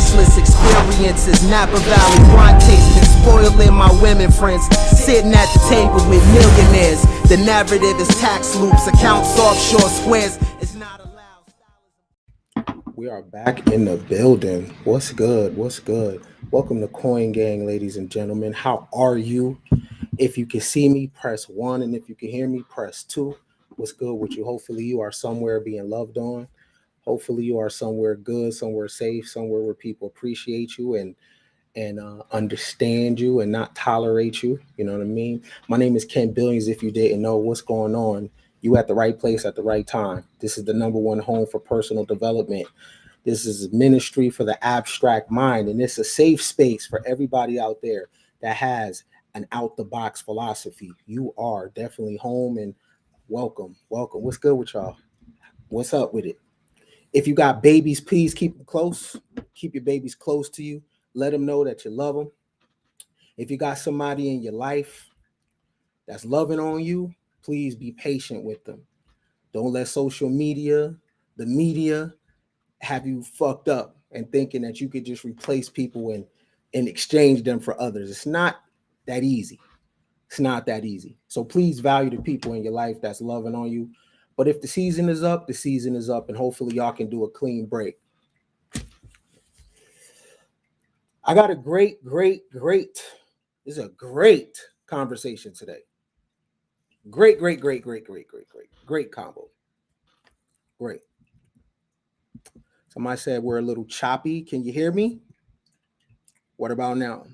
priceless experiences. Napa Valley wine tasting, spoiling my women friends. Sitting at the table with millionaires. The narrative is tax loops, accounts offshore squares. It's not allowed. We are back in the building. What's good? What's good? Welcome to Coin Gang, ladies and gentlemen. How are you? If you can see me, press 1. And if you can hear me, press 2. What's good with you? Hopefully you are somewhere being loved on. Hopefully you are somewhere good, somewhere safe, somewhere where people appreciate you and understand you and not tolerate you. You know what I mean? My name is Ken Billions. If you didn't know what's going on, you at the right place at the right time. This is the #1 home for personal development. This is ministry for the abstract mind, and it's a safe space for everybody out there that has an out-the-box philosophy. You are definitely home, and welcome. What's good with y'all? What's up with it? If you got babies, please keep them close. Keep your babies close to you. Let them know that you love them. If you got somebody in your life that's loving on you, please be patient with them. Don't let social media, the media, have you fucked up and thinking that you could just replace people and exchange them for others. It's not that easy. It's not that easy. So please value the people in your life that's loving on you. But if the season is up, the season is up, and hopefully y'all can do a clean break. I got a great, this is a great conversation today. Great combo. Great. Somebody said we're a little choppy. Can you hear me? What about now?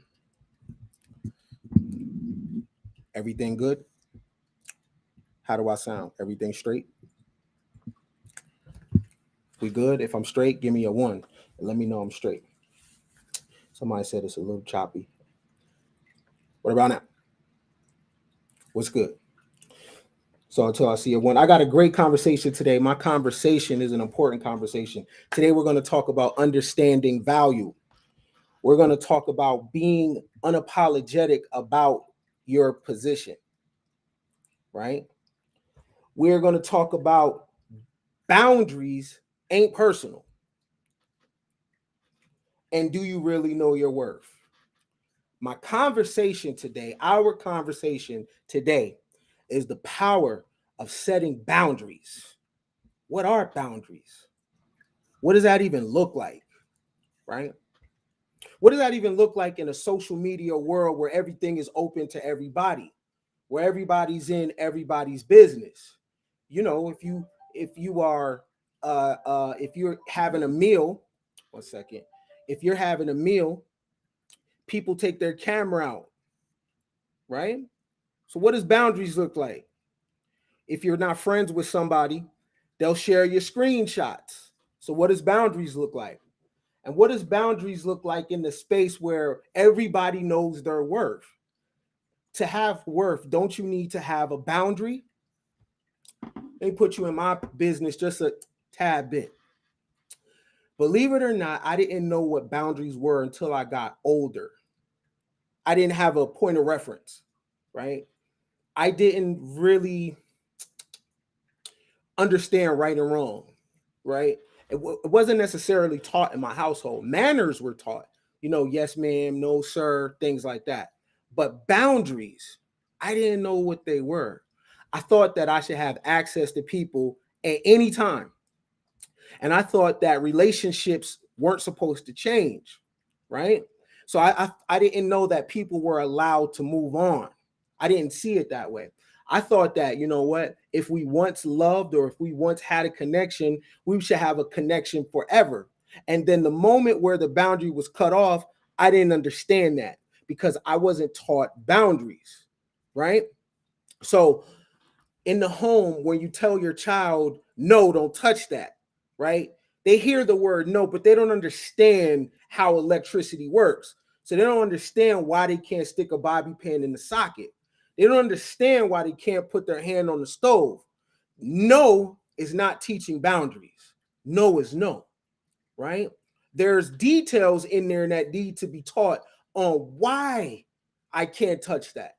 Everything good? How do I sound? Everything straight? We good? If I'm straight, give me a 1 and let me know I'm straight. Somebody said it's a little choppy. What about now? What's good? So until I see a 1, I got a great conversation today. My conversation is an important conversation. Today we're going to talk about understanding value. We're going to talk about being unapologetic about your position, right? We're going to talk about boundaries ain't personal. And do you really know your worth? My conversation today, our conversation today, is the power of setting boundaries. What are boundaries? What does that even look like, right? What does that even look like in a social media world where everything is open to everybody, where everybody's in everybody's business? You know, if you're having a meal, 1 second. If you're having a meal, people take their camera out, right? So what does boundaries look like? If you're not friends with somebody, they'll share your screenshots. So what does boundaries look like? And what does boundaries look like in the space where everybody knows their worth? To have worth, don't you need to have a boundary? Let me put you in my business just a tad bit. Believe it or not, I didn't know what boundaries were until I got older. I didn't have a point of reference, right? I didn't really understand right and wrong, right? It wasn't necessarily taught in my household. Manners were taught, yes, ma'am, no, sir, things like that. But boundaries, I didn't know what they were. I thought that I should have access to people at any time. And I thought that relationships weren't supposed to change, right? So I didn't know that people were allowed to move on. I didn't see it that way. I thought that, if we once loved or if we once had a connection, we should have a connection forever. And then the moment where the boundary was cut off, I didn't understand that because I wasn't taught boundaries, right? So in the home, when you tell your child, no, don't touch that, right? They hear the word no, but they don't understand how electricity works. So they don't understand why they can't stick a bobby pin in the socket. They don't understand why they can't put their hand on the stove. No is not teaching boundaries. No is no, right? There's details in there that need to be taught on why I can't touch that.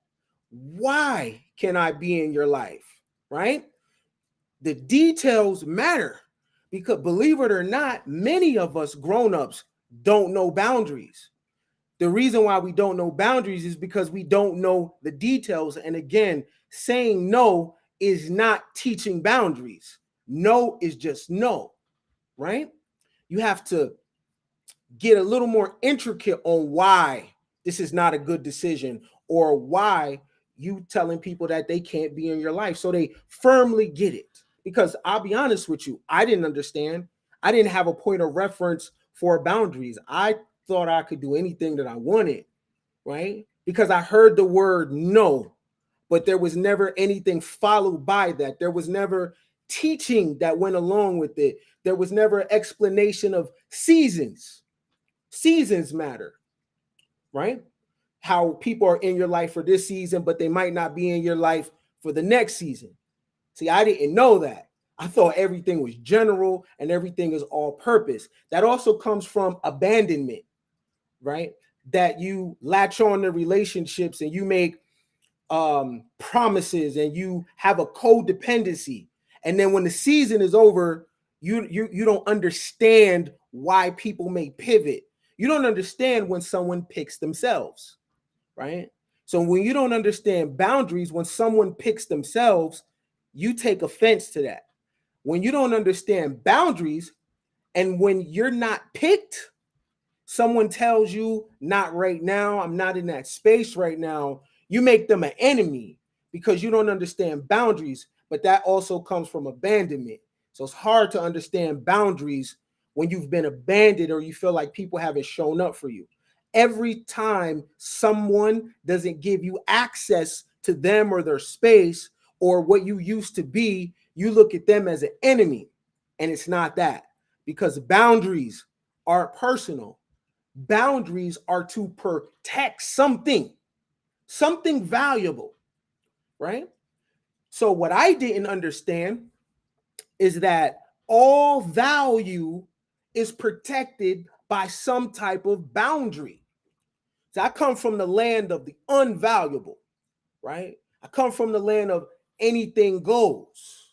Why can I be in your life, right? The details matter because believe it or not, many of us grown-ups don't know boundaries. The reason why we don't know boundaries is because we don't know the details. And again, saying no is not teaching boundaries. No is just no, right? You have to get a little more intricate on why this is not a good decision, or why you telling people that they can't be in your life so they firmly get it. Because I'll be honest with you, I didn't understand. I didn't have a point of reference for boundaries. I thought I could do anything that I wanted, right? Because I heard the word no, but there was never anything followed by that. There was never teaching that went along with it. There was never explanation of seasons. Seasons matter, right? How people are in your life for this season, but they might not be in your life for the next season. See, I didn't know that. I thought everything was general and everything is all purpose. That also comes from abandonment, right? That you latch on to relationships and you make promises and you have a codependency. And then when the season is over, you don't understand why people may pivot. You don't understand when someone picks themselves, right? So when you don't understand boundaries, when someone picks themselves, you take offense to that. When you don't understand boundaries, and when you're not picked, someone tells you, not right now, I'm not in that space right now, you make them an enemy because you don't understand boundaries. But that also comes from abandonment. So it's hard to understand boundaries when you've been abandoned or you feel like people haven't shown up for you. Every time someone doesn't give you access to them or their space or what you used to be, you look at them as an enemy. And it's not that, because boundaries are personal. Boundaries are to protect something valuable, right? So what I didn't understand is that all value is protected by some type of boundary. So I come from the land of the unvaluable, right? I come from the land of anything goes.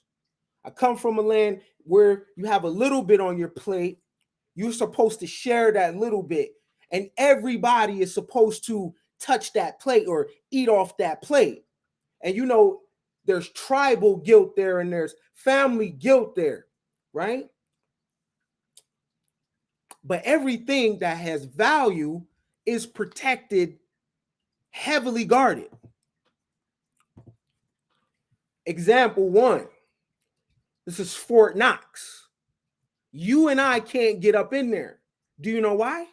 I come from a land where you have a little bit on your plate. You're supposed to share that little bit, and everybody is supposed to touch that plate or eat off that plate. And you know, there's tribal guilt there and there's family guilt there, right? But everything that has value is protected, heavily guarded. Example one, this is Fort Knox. You and I can't get up in there. Do you know why?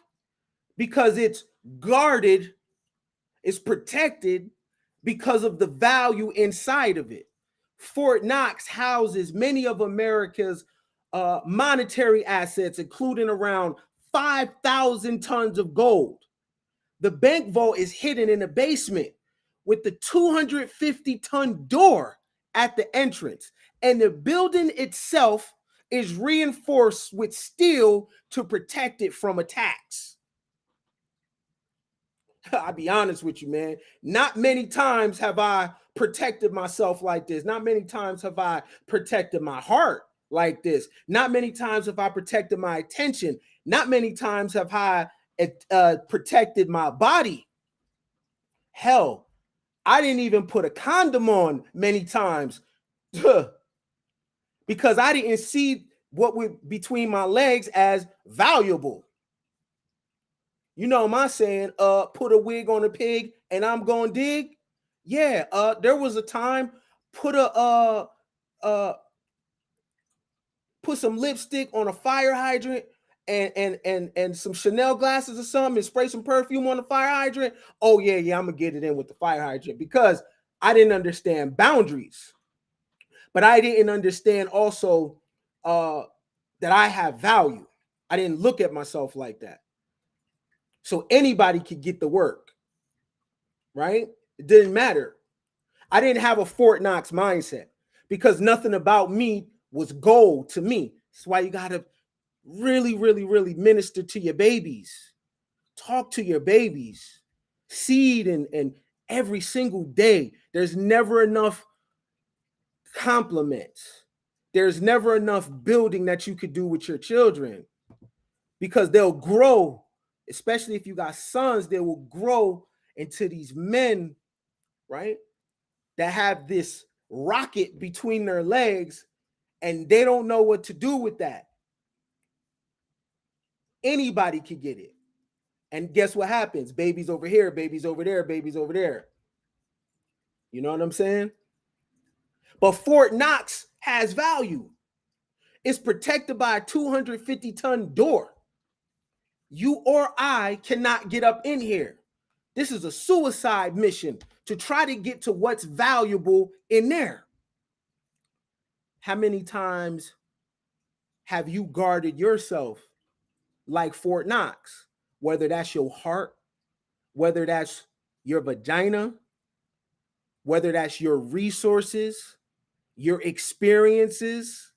Because it's guarded, it's protected because of the value inside of it. Fort Knox houses many of America's monetary assets, including around 5,000 tons of gold. The bank vault is hidden in the basement with the 250-ton door at the entrance. And the building itself is reinforced with steel to protect it from attacks. I'll be honest with you, man. Not many times have I protected myself like this. Not many times have I protected my heart like this. Not many times have I protected my attention. Not many times have I protected my body. Hell, I didn't even put a condom on many times because I didn't see what was between my legs as valuable. You know my saying, put a wig on a pig and I'm gonna dig. Yeah, there was a time, put a put some lipstick on a fire hydrant and some Chanel glasses or something and spray some perfume on the fire hydrant. Oh yeah, I'm gonna get it in with the fire hydrant because I didn't understand boundaries. But I didn't understand also that I have value. I didn't look at myself like that. So anybody could get the work, right? It didn't matter. I didn't have a Fort Knox mindset because nothing about me was gold to me. That's why you got to really, really, really minister to your babies. Talk to your babies. Seed and every single day. There's never enough compliments. There's never enough building that you could do with your children because they'll grow, especially if you got sons, they will grow into these men, right, that have this rocket between their legs and they don't know what to do with that. Anybody could get it. And guess what happens? Babies over here, babies over there, babies over there. You know what I'm saying? But Fort Knox has value. It's protected by a 250-ton door. You or I cannot get up in here. This is a suicide mission to try to get to what's valuable in there. How many times have you guarded yourself like Fort Knox? Whether that's your heart, whether that's your vagina, whether that's your resources, your experiences.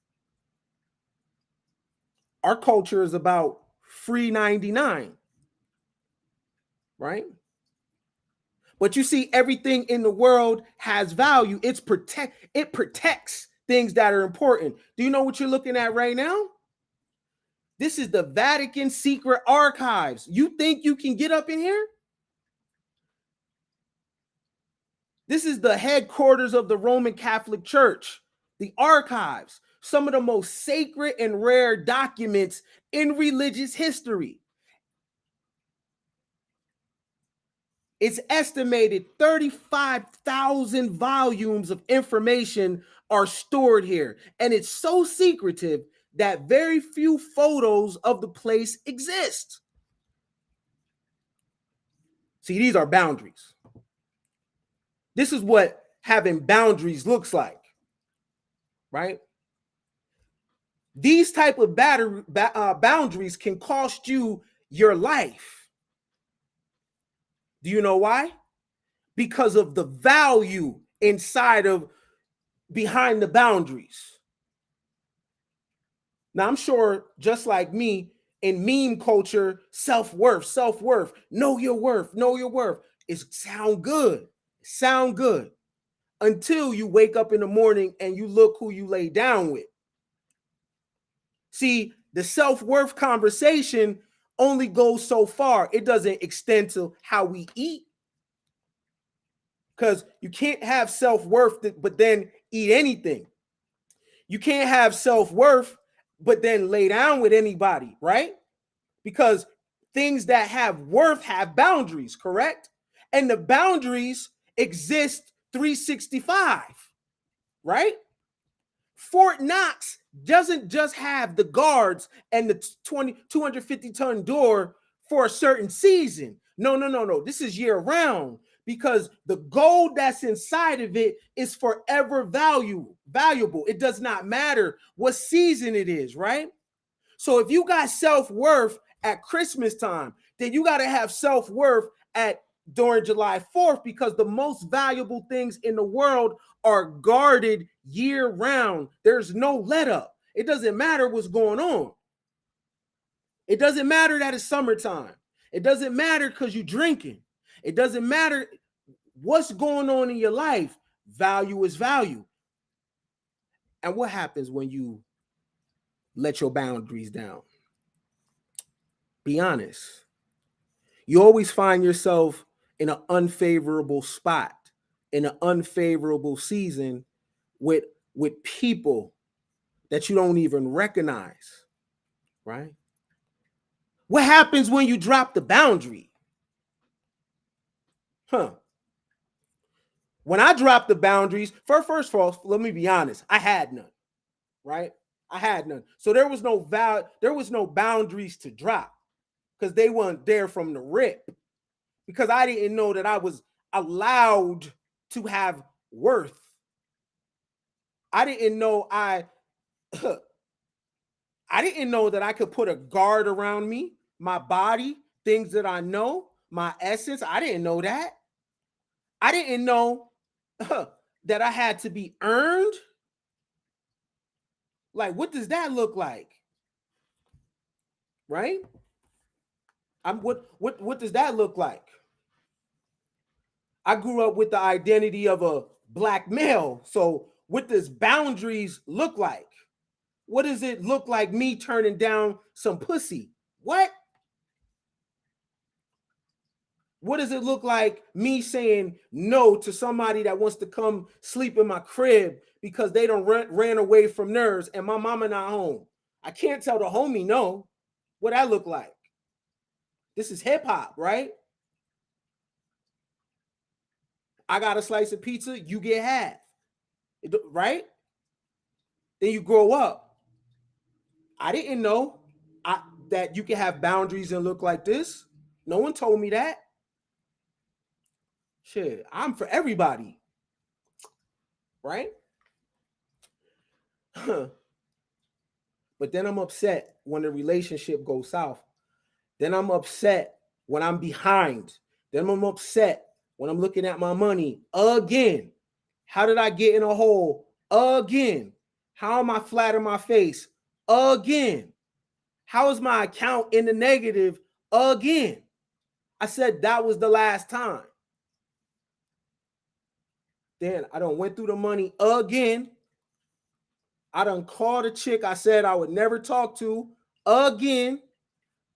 Our culture is about free 99, right? But you see, everything in the world has value. It protects things that are important. Do you know what you're looking at right now? This is the Vatican secret archives. You think you can get up in here? This is the headquarters of the Roman Catholic Church, the archives, some of the most sacred and rare documents in religious history. It's estimated 35,000 volumes of information are stored here. And it's so secretive that very few photos of the place exist. See, these are boundaries. This is what having boundaries looks like, right? These type of boundaries can cost you your life. Do you know why? Because of the value inside of behind the boundaries. Now, I'm sure just like me in meme culture, self-worth, know your worth, it sound good until you wake up in the morning and you look who you lay down with. See, the self-worth conversation only goes so far. It doesn't extend to how we eat. Because you can't have self-worth but then eat anything. You can't have self-worth but then lay down with anybody, right? Because things that have worth have boundaries, correct? And the boundaries exist 365, right? Fort Knox doesn't just have the guards and the 250-ton door for a certain season. No. This is year round because the gold that's inside of it is forever valuable. It does not matter what season it is, right? So if you got self-worth at Christmas time, then you got to have self-worth during July 4th because the most valuable things in the world are guarded year round. There's no let up. It doesn't matter what's going on. It doesn't matter that it's summertime. It doesn't matter because you're drinking. It doesn't matter what's going on in your life. Value is value. And what happens when you let your boundaries down? Be honest. You always find yourself in an unfavorable spot, in an unfavorable season with people that you don't even recognize, right? What happens when you drop the boundary? When I dropped the boundaries, first of all, let me be honest, I had none, right? I had none. So there was no boundaries to drop because they weren't there from the rip. Because I didn't know that I was allowed to have worth. I didn't know I didn't know that I could put a guard around me, my body, things that I know, my essence. I didn't know that. I didn't know that I had to be earned. Like, what does that look like? Right? What does that look like? I grew up with the identity of a black male. So what does boundaries look like? What does it look like me turning down some pussy? What? What does it look like me saying no to somebody that wants to come sleep in my crib because they don't ran away from nerves and my mama not home? I can't tell the homie no. What that look like? This is hip hop, right? I got a slice of pizza, you get half, right? Then you grow up. I didn't know that you can have boundaries and look like this. No one told me that. Shit, I'm for everybody, right? But then I'm upset when the relationship goes south. Then I'm upset when I'm behind. Then I'm upset when I'm looking at my money again. How did I get in a hole again? How am I flat in my face again? How is my account in the negative again? I said that was the last time. Then I done went through the money again. I done called a chick I said I would never talk to again.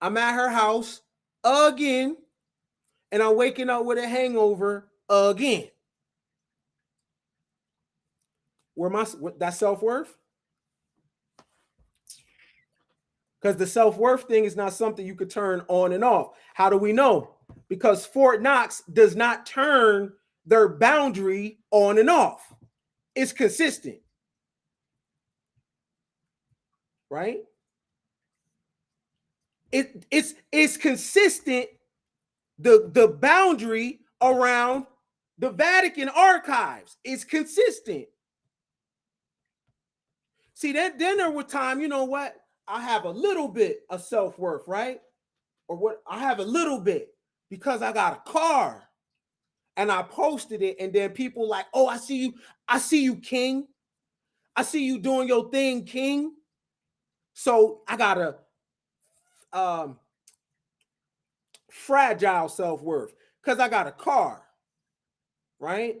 I'm at her house again. And I'm waking up with a hangover again. Where that self-worth? Because the self-worth thing is not something you could turn on and off. How do we know? Because Fort Knox does not turn their boundary on and off. It's consistent. Right? It's consistent, the boundary around the Vatican archives is consistent. See, then there were times, you know what? I have a little bit of self-worth, right? Or what I have a little bit because I got a car and I posted it, and then people like, oh, I see you, King. I see you doing your thing, King. So I got a fragile self-worth because I got a car, right?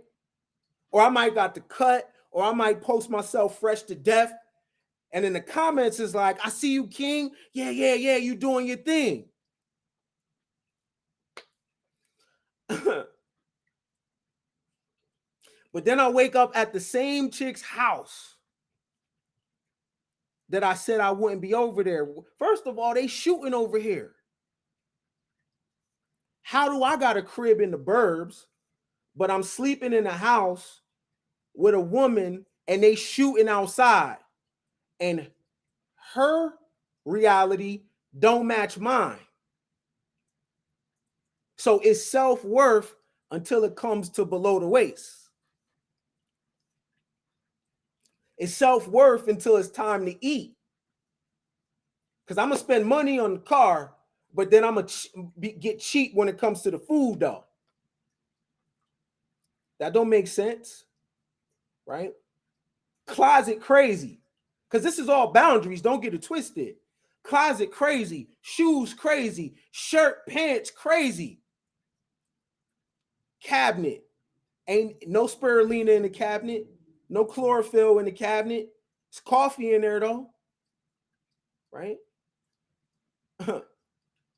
Or I might got the cut, or I might post myself fresh to death. And in the comments is like, I see you, King. Yeah, you doing your thing. But then I wake up at the same chick's house that I said I wouldn't be over there. First of all, they shooting over here. How do I got a crib in the burbs, but I'm sleeping in a house with a woman and they shooting outside? And her reality don't match mine. So it's self-worth until it comes to below the waist. It's self-worth until it's time to eat. Because I'm going to spend money on the car, but then I'm going to get cheap when it comes to the food, though. That don't make sense, right? Closet crazy. Because this is all boundaries. Don't get it twisted. Closet crazy. Shoes crazy. Shirt, pants crazy. Cabinet. Ain't no spirulina in the cabinet. No chlorophyll in the cabinet. It's coffee in there, though. Right?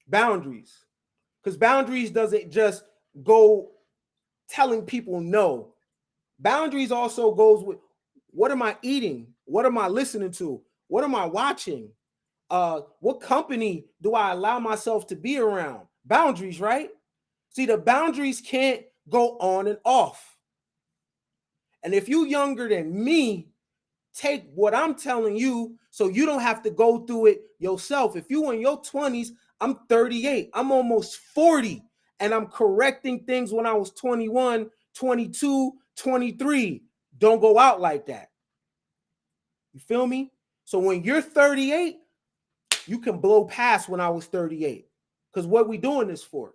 Boundaries. Because boundaries doesn't just go telling people no. Boundaries also goes with, what am I eating? What am I listening to? What am I watching? What company do I allow myself to be around? Boundaries, right? See, the boundaries can't go on and off. And if you younger than me, take what I'm telling you so you don't have to go through it yourself. If you in your 20s, I'm 38. I'm almost 40. And I'm correcting things when I was 21, 22, 23. Don't go out like that. You feel me? So when you're 38, you can blow past when I was 38. Because what we doing this for,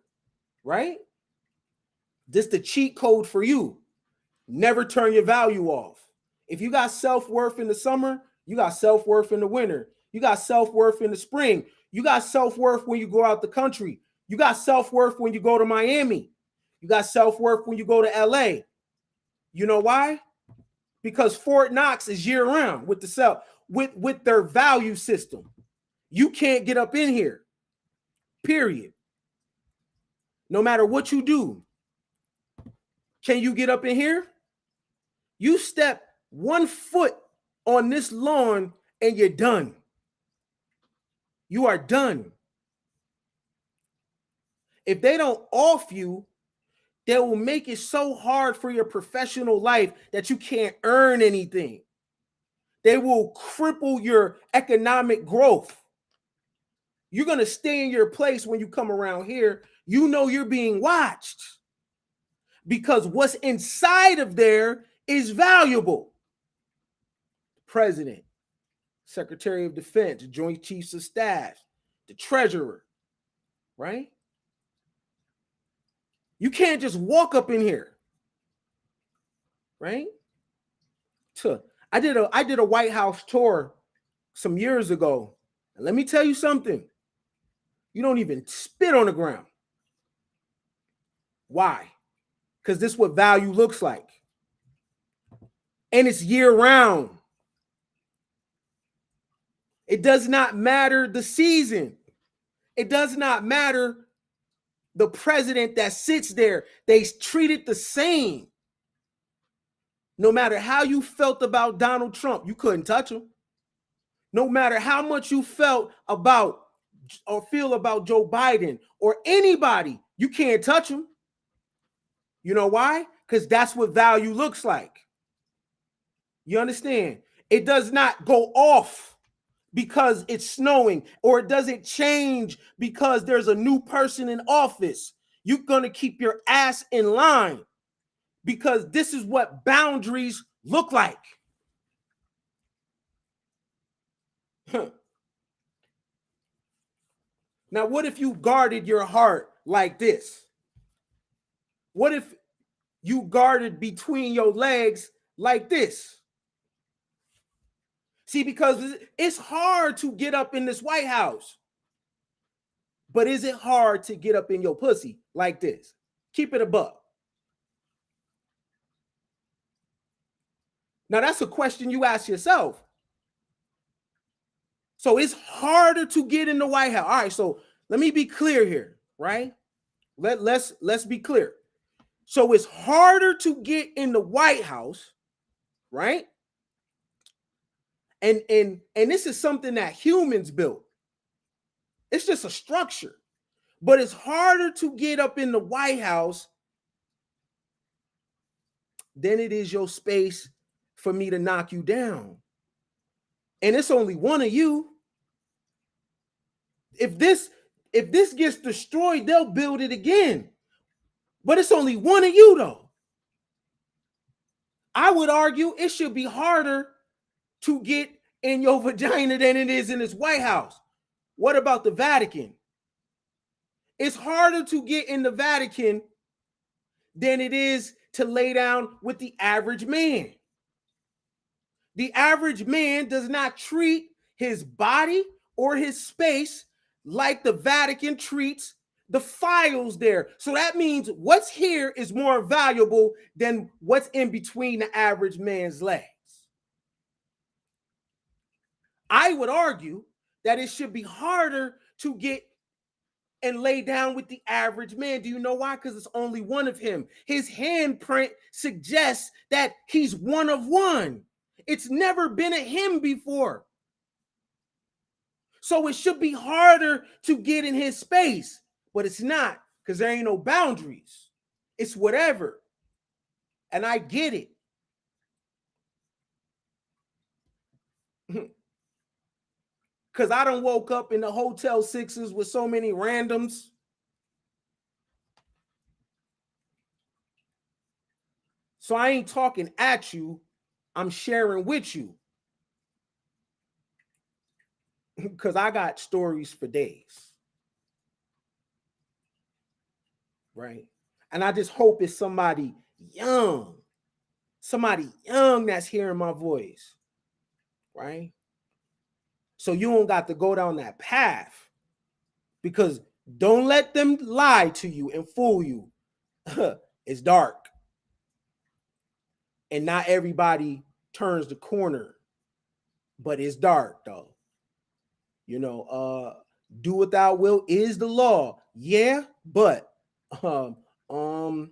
right? This the cheat code for you. Never turn your value off. If you got self-worth in the summer, you got self-worth in the winter. You got self-worth in the spring. You got self-worth when you go out the country. You got self-worth when you go to Miami. You got self-worth when you go to LA. You know why? Because Fort Knox is year-round with the with their value system. You can't get up in here. period. No matter what you do. Can you get up in here? You step 1 foot on this lawn and you're done. You are done. If they don't off you, they will make it so hard for your professional life that you can't earn anything. They will cripple your economic growth. You're going to stay in your place when you come around here. You know you're being watched because what's inside of there is valuable. President, Secretary of Defense, Joint Chiefs of Staff, the Treasurer, right? You can't just walk up in here, right? I did a White House tour some years ago. And let me tell you something. You don't even spit on the ground. Why? Because this is what value looks like. And it's year round. It does not matter the season. It does not matter the president that sits there. They treat it the same. No matter how you felt about Donald Trump, you couldn't touch him. No matter how much you felt about or feel about Joe Biden or anybody, you can't touch him. You know why? Because that's what value looks like. You understand? It does not go off because it's snowing, or it doesn't change because there's a new person in office. You're going to keep your ass in line because this is what boundaries look like. Now, what if you guarded your heart like this? What if you guarded between your legs like this? See, because it's hard to get up in this White House. But is it hard to get up in your pussy like this? Keep it a buck. Now, that's a question you ask yourself. So it's harder to get in the White House. All right, so let me be clear here, right? Let's be clear. So it's harder to get in the White House, right? And this is something that humans built. It's just a structure. But it's harder to get up in the White House than it is your space for me to knock you down. And it's only one of you. If this gets destroyed, they'll build it again. But it's only one of you, though. I would argue it should be harder to get in your vagina than it is in this White House. What about the Vatican? It's harder to get in the Vatican than it is to lay down with the average man. The average man does not treat his body or his space like the Vatican treats the files there. So that means what's here is more valuable than what's in between the average man's legs. I would argue that it should be harder to get and lay down with the average man. Do you know why? Because it's only one of him. His handprint suggests that he's one of one. It's never been a him before. So it should be harder to get in his space, but it's not because there ain't no boundaries. It's whatever. And I get it. Because I done woke up in the Hotel Sixes with so many randoms. So I ain't talking at you. I'm sharing with you. Because I got stories for days. Right? And I just hope it's somebody young that's hearing my voice. Right? So you don't got to go down that path, because don't let them lie to you and fool you. It's dark. And not everybody turns the corner, but it's dark though. You know, Do what thou will is the law. Yeah, but um, um,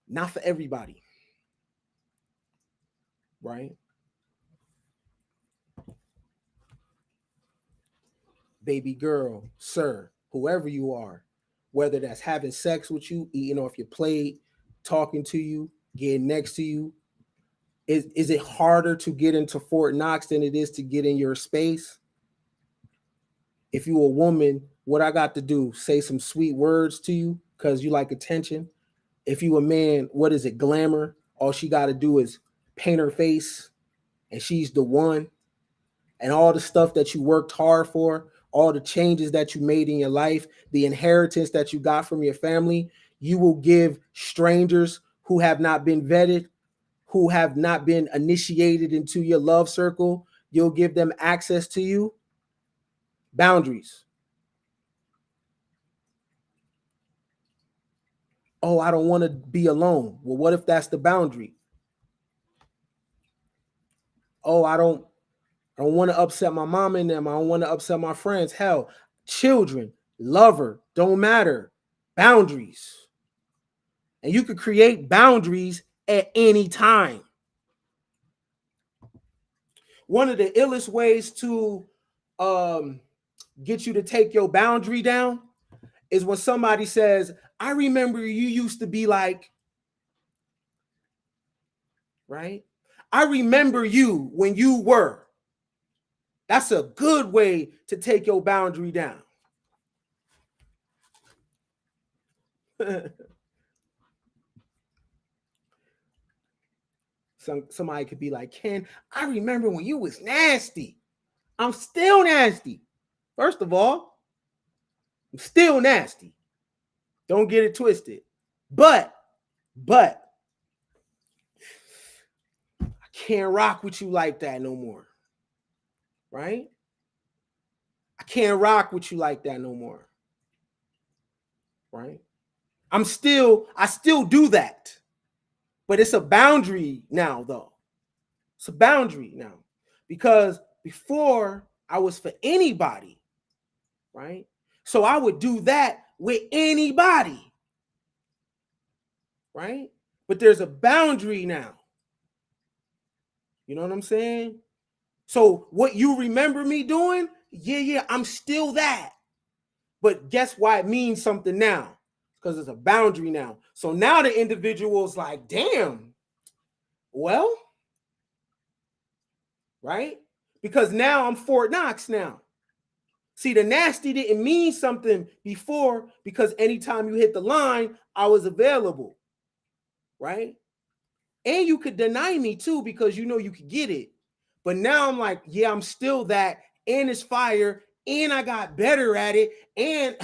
not for everybody, right? Baby girl, sir, whoever you are, whether that's having sex with you, eating off your plate, talking to you, getting next to you, is it harder to get into Fort Knox than it is to get in your space? If you a woman, what I got to do? Say some sweet words to you because you like attention. If you a man, what is it? Glamour. All she got to do is paint her face, and she's the one. And all the stuff that you worked hard for, all the changes that you made in your life, the inheritance that you got from your family, you will give strangers who have not been vetted, who have not been initiated into your love circle. You'll give them access to you. Boundaries. Oh, I don't want to be alone. Well, what if that's the boundary? Oh, I don't want to upset my mom and them. I don't want to upset my friends. Hell, children, lover, don't matter. Boundaries. And you could create boundaries at any time. One of the illest ways to get you to take your boundary down is when somebody says, I remember you used to be like, right? I remember you when you were. That's a good way to take your boundary down. Somebody could be like, Ken, I remember when you was nasty. I'm still nasty. First of all, I'm still nasty. Don't get it twisted. But I can't rock with you like that no more. Right? I can't rock with you like that no more. Right? I still do that. But it's a boundary now, though. It's a boundary now. Because before I was for anybody, right? So I would do that with anybody, right? But there's a boundary now. You know what I'm saying? So what you remember me doing, yeah, I'm still that. But guess why it means something now? Because it's a boundary now. So now the individual's like, damn, well, right? Because now I'm Fort Knox now. See, the nasty didn't mean something before because anytime you hit the line, I was available, right? And you could deny me too because you know you could get it. But now I'm like, yeah, I'm still that, and it's fire, and I got better at it, and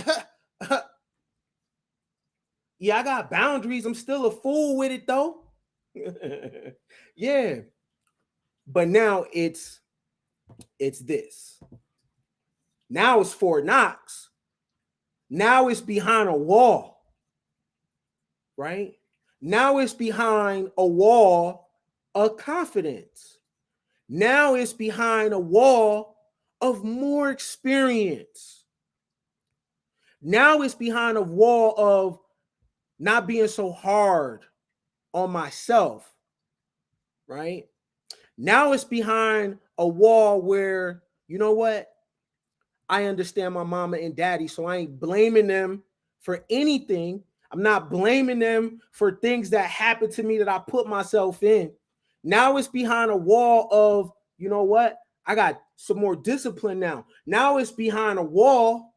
yeah, I got boundaries. I'm still a fool with it though. Yeah. But now it's this. Now it's Fort Knox. Now it's behind a wall, right? Now it's behind a wall of confidence. Now it's behind a wall of more experience. Now it's behind a wall of not being so hard on myself, right? Now it's behind a wall where, you know what? I understand my mama and daddy, so I ain't blaming them for anything. I'm not blaming them for things that happened to me that I put myself in. Now it's behind a wall of, you know what? I got some more discipline now. Now it's behind a wall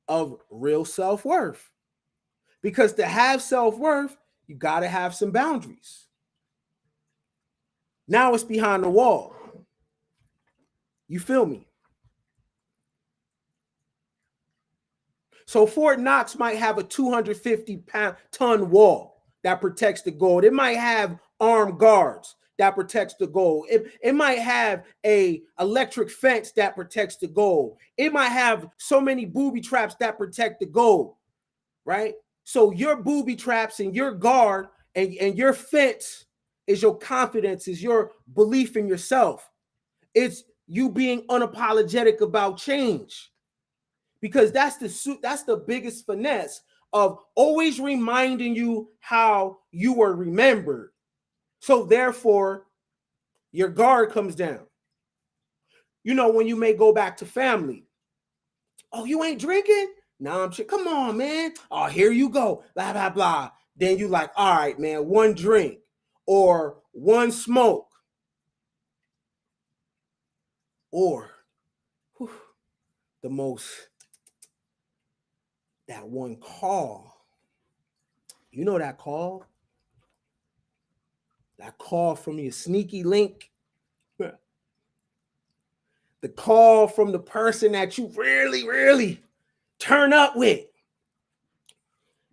of real self-worth. Because to have self-worth, you got to have some boundaries. Now it's behind the wall. You feel me? So Fort Knox might have a 250-ton wall that protects the gold. It might have armed guards that protects the gold. It might have a electric fence that protects the gold. It might have so many booby traps that protect the gold, right? So your booby traps and your guard and your fence is your confidence, is your belief in yourself. It's you being unapologetic about change, because that's the biggest finesse of always reminding you how you were remembered. So therefore, your guard comes down. You know, when you may go back to family, oh, you ain't drinking? Nah, I'm sure. Come on, man. Oh, here you go. Blah, blah, blah. Then you like, all right, man, one drink or one smoke. Or whew, that one call. You know that call? That call from your sneaky link. The call from the person that you really, really turn up with.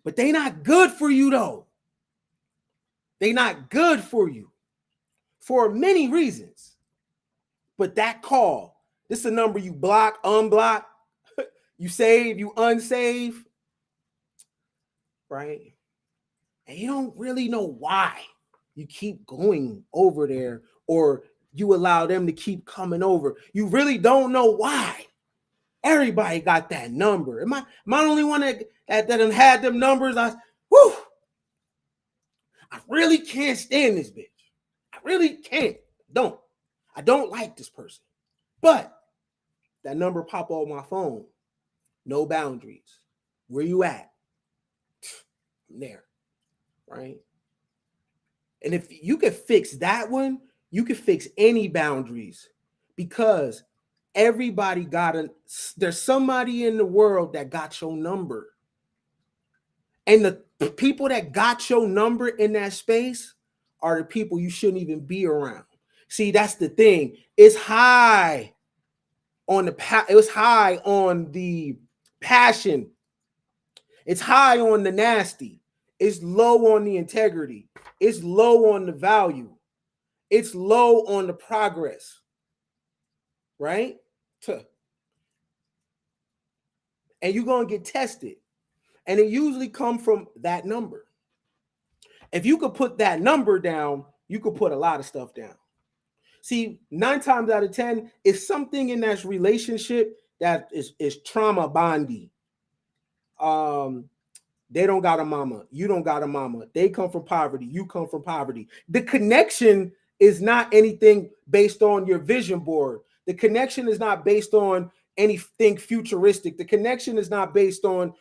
But they not good for you though. They not good for you for many reasons. But that call, this is a number you block, unblock, you save, you unsave, right? And you don't really know why you keep going over there, or you allow them to keep coming over. You really don't know why. Everybody got that number. Am I the only one that had them numbers? I really can't stand this bitch. I really can't. I don't like this person. But that number pop on my phone. No boundaries. Where you at? I'm there. Right? And if you could fix that one, you could fix any boundaries, because everybody there's somebody in the world that got your number. And the people that got your number in that space are the people you shouldn't even be around. See, that's the thing. It's high on the passion. It's high on the nasty. It's low on the integrity. It's low on the value. It's low on the progress. Right? And you're going to get tested. And it usually comes from that number. If you could put that number down, you could put a lot of stuff down. See, 9 times out of 10, it's something in that relationship that is trauma bonding. They don't got a mama. You don't got a mama. They come from poverty. You come from poverty. The connection is not anything based on your vision board. The connection is not based on anything futuristic. The connection is not based on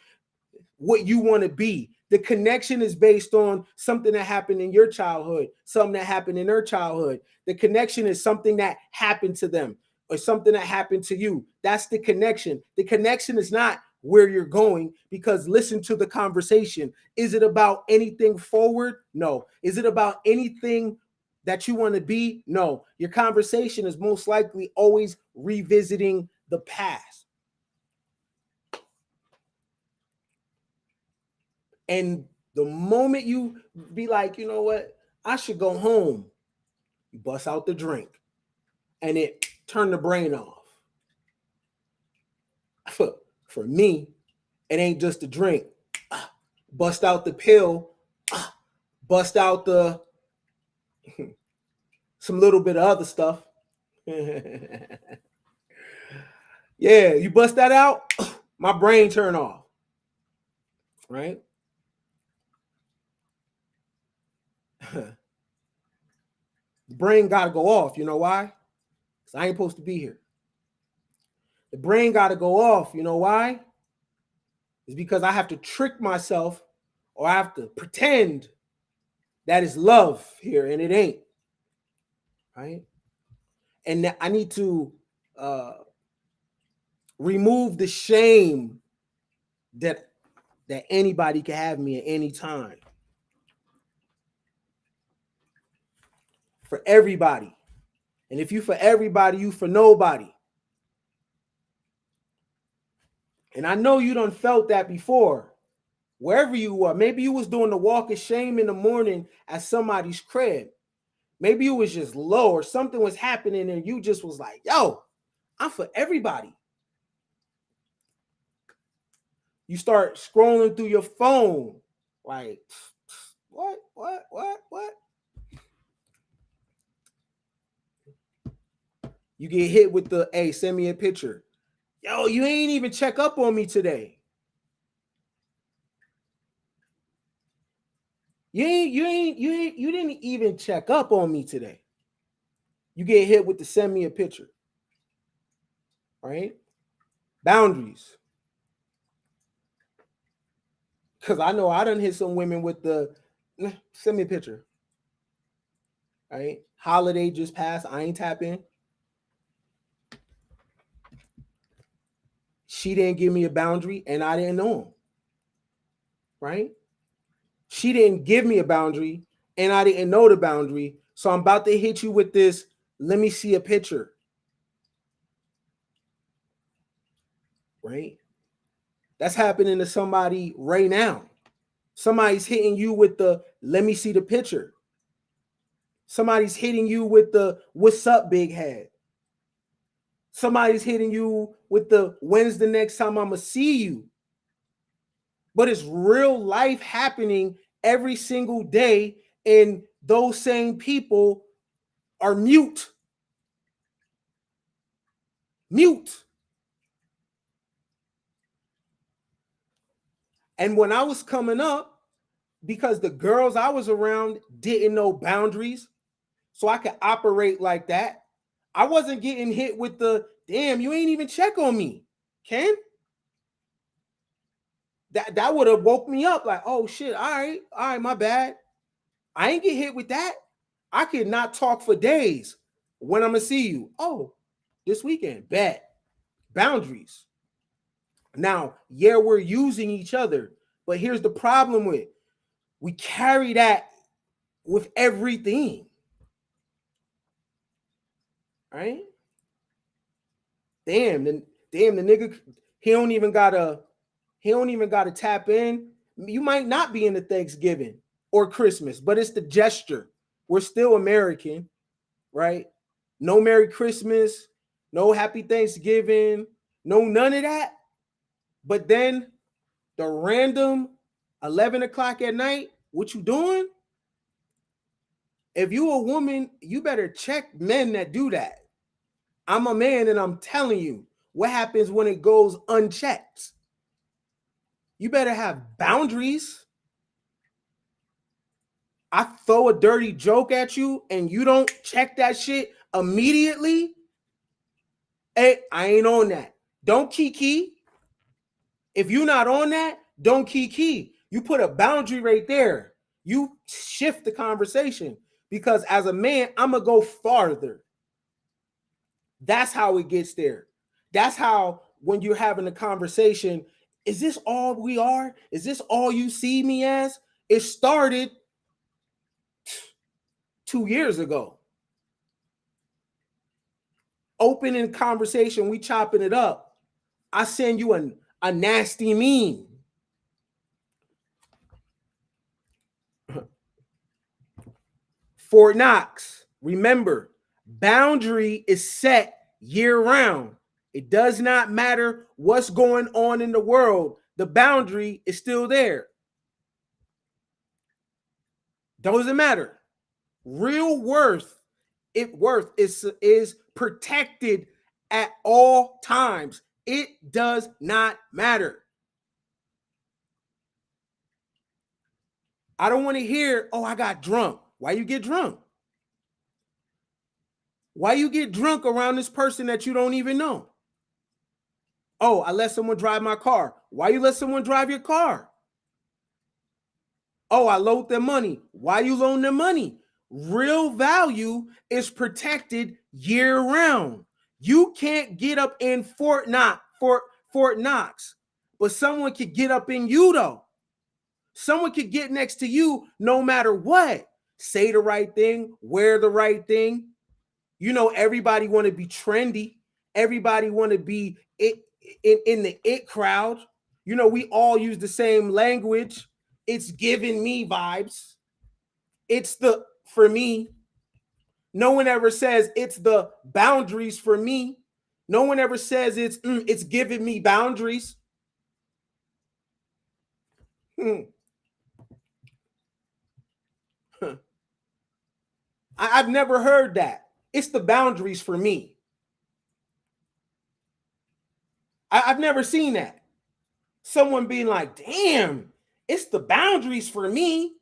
what you want to be. The connection is based on something that happened in your childhood, something that happened in their childhood. The connection is something that happened to them or something that happened to you. That's the connection. The connection is not where you're going, because listen to the conversation. Is it about anything forward? No. Is it about anything that you want to be? No. Your conversation is most likely always revisiting the past. And the moment you be like, you know what, I should go home, you bust out the drink and it turn the brain off. For me, it ain't just a drink. Bust out the pill, bust out the some little bit of other stuff. Yeah, you bust that out, my brain turn off. Right? The brain got to go off. You know why? Because I ain't supposed to be here. The brain got to go off. You know why? It's because I have to trick myself, or I have to pretend that it's love here, and it ain't. Right? And I need to remove the shame that anybody can have me at any time. For everybody. And if you for everybody, you for nobody. And I know you done felt that before. Wherever you were, maybe you was doing the walk of shame in the morning at somebody's crib. Maybe you was just low, or something was happening and you just was like, yo, I'm for everybody. You start scrolling through your phone like, what? You get hit with the, hey, send me a picture. Yo, you ain't even check up on me today. You didn't even check up on me today. You get hit with the send me a picture. Right? Boundaries. Because I know I done hit some women with the send me a picture. Right? Holiday just passed. I ain't tapping. She didn't give me a boundary and I didn't know him. Right? She didn't give me a boundary and I didn't know the boundary. So I'm about to hit you with this. Let me see a picture. Right? That's happening to somebody right now. Somebody's hitting you with the let me see the picture. Somebody's hitting you with the what's up, big head. Somebody's hitting you with the when's the next time I'm gonna see you. But it's real life happening every single day, and those same people are mute. And when I was coming up, because the girls I was around didn't know boundaries, so I could operate like that, I wasn't getting hit with the damn, you ain't even check on me, Ken. That would have woke me up like, oh shit, all right, my bad. I ain't get hit with that. I could not talk for days. When I'm gonna see you? Oh, this weekend. Bet. Boundaries. Now, yeah, we're using each other, but here's the problem with we carry that with everything. Right? The nigga, he don't even gotta tap in. You might not be into Thanksgiving or Christmas, but it's the gesture. We're still American, right? No Merry Christmas, no Happy Thanksgiving, no none of that. But then the random 11 o'clock at night, what you doing? If you a woman, you better check men that do that. I'm a man and I'm telling you what happens when it goes unchecked. You better have boundaries. I throw a dirty joke at you and you don't check that shit immediately. Hey, I ain't on that. Don't kiki. If you're not on that, don't kiki. You put a boundary right there. You shift the conversation because as a man, I'm going to go farther. That's how it gets there. That's how when you're having a conversation, is this all we are? Is this all you see me as? It started 2 years ago. Opening conversation, we chopping it up. I send you a nasty meme. Fort Knox, remember, boundary is set year round. It does not matter what's going on in the world. The boundary is still there. Doesn't matter. Real worth is protected at all times. It does not matter. I don't want to hear, oh, I got drunk. Why you get drunk? Why you get drunk around this person that you don't even know? Oh, I let someone drive my car. Why you let someone drive your car? Oh, I loaned them money. Why you loan them money? Real value is protected year round. You can't get up in Fort Knox, but someone could get up in you though. Someone could get next to you no matter what. Say the right thing, wear the right thing. You know, everybody want to be trendy. Everybody want to be in the it crowd. You know, we all use the same language. It's giving me vibes. It's the for me. No one ever says it's the boundaries for me. No one ever says it's giving me boundaries. I've never heard that. It's the boundaries for me. I've never seen that. Someone being like, damn, it's the boundaries for me.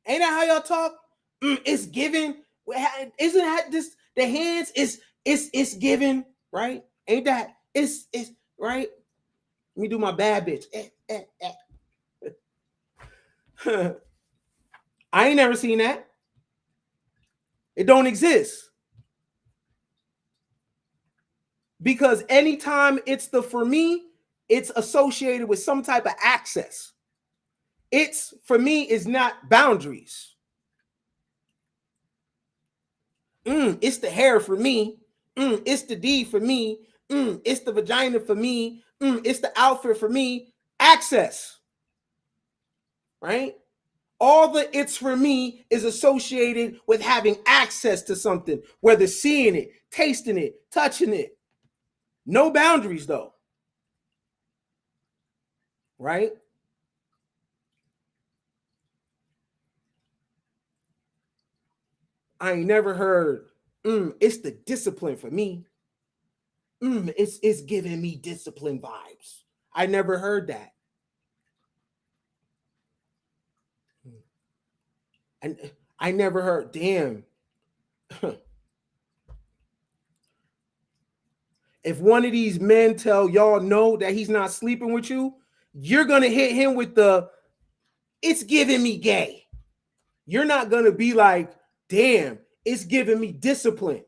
Ain't that how y'all talk? It's given. Isn't that this the hands? It's given, right? Ain't that? It's right. Let me do my bad bitch. I ain't never seen that. It don't exist. Because anytime it's the for me, it's associated with some type of access. It's for me is not boundaries. It's the hair for me. It's the D for me. It's the vagina for me. It's the outfit for me. Access. Right? All the it's for me is associated with having access to something, whether seeing it, tasting it, touching it. No boundaries though. Right? I ain't never heard, it's the discipline for me. It's giving me discipline vibes. I never heard that. And I never heard, damn. If one of these men tell y'all no that he's not sleeping with you, you're gonna hit him with the it's giving me gay. You're not gonna be like, damn, it's giving me discipline.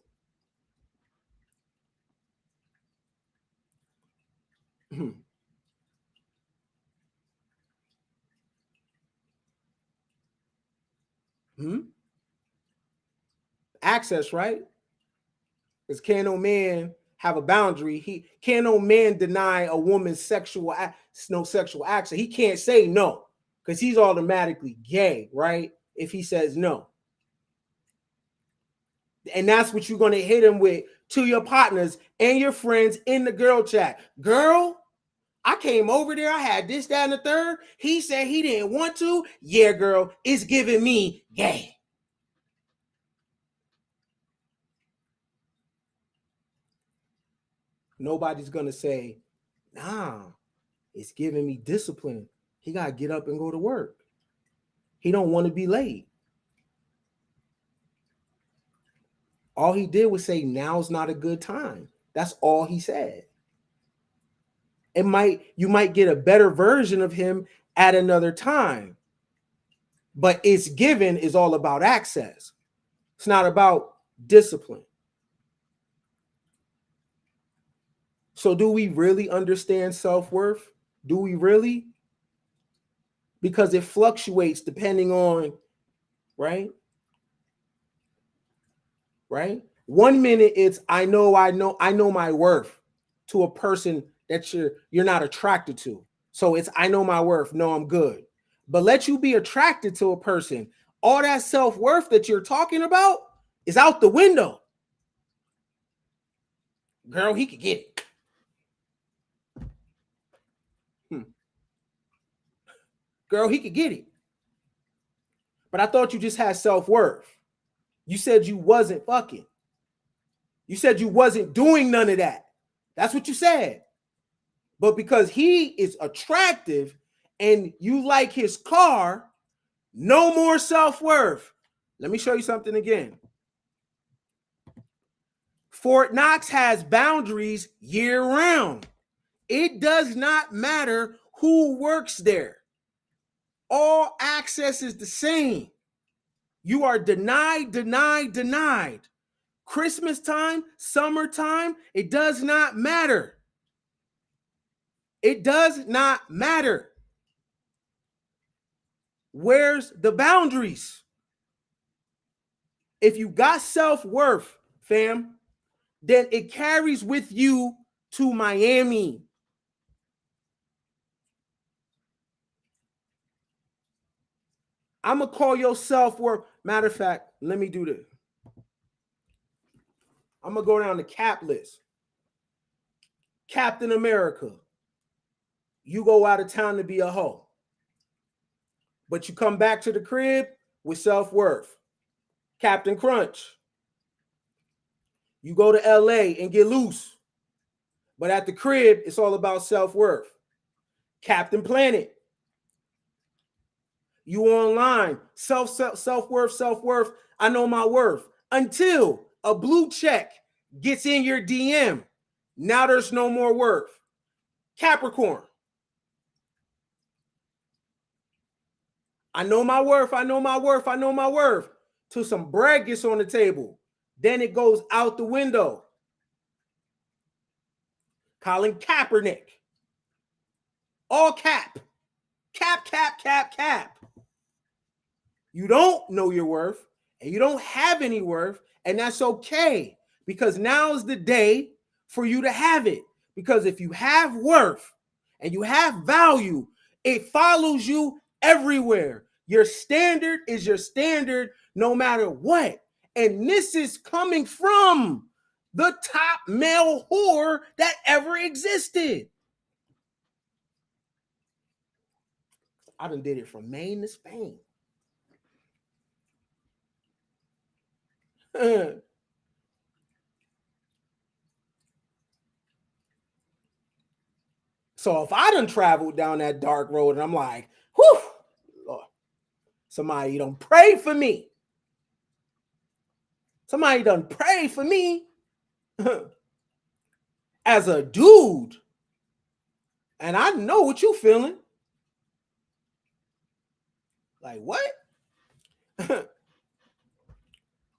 Access, right? Because can no man have a boundary? Can no man deny a woman's sexual access? He can't say no because he's automatically gay, right? If he says no. And that's what you're going to hit him with to your partners and your friends in the girl chat. Girl, I came over there. I had this, that, and the third. He said he didn't want to. Yeah, girl, it's giving me gay. Nobody's going to say, nah, it's giving me discipline. He got to get up and go to work. He don't want to be late. All he did was say, now's not a good time. That's all he said. You might get a better version of him at another time. But it's given is all about access. It's not about discipline. So do we really understand self-worth? Do we really? Because it fluctuates depending on, right? 1 minute it's I know my worth to a person that you're not attracted to. So it's I know my worth. No, I'm good. But let you be attracted to a person. All that self-worth that you're talking about is out the window. Girl, he could get it. Girl, he could get it. But I thought you just had self-worth. You said you wasn't fucking. You said you wasn't doing none of that. That's what you said. But because he is attractive and you like his car, no more self-worth. Let me show you something again. Fort Knox has boundaries year-round. It does not matter who works there. All access is the same. You are denied. Christmas time, summertime, it does not matter. It does not matter. Where's the boundaries? If you got self-worth, fam, then it carries with you to Miami. I'm going to call your self-worth. Matter of fact, let me do this. I'm going to go down the cap list. Captain America. You go out of town to be a hoe. But you come back to the crib with self-worth. Captain Crunch. You go to LA and get loose. But at the crib, it's all about self-worth. Captain Planet. You online, self-worth. I know my worth. Until a blue check gets in your DM. Now there's no more worth. Capricorn. I know my worth. Till some bread gets on the table. Then it goes out the window. Colin Kaepernick. All cap. Cap. You don't know your worth, and you don't have any worth, and that's okay, because now is the day for you to have it. Because if you have worth and you have value, it follows you everywhere. Your standard is your standard no matter what. And this is coming from the top male whore that ever existed. I done did it from Maine to Spain. So if I done traveled down that dark road and I'm like, whew, Lord, somebody done pray for me. Somebody done pray for me as a dude. And I know what you feeling. Like, what?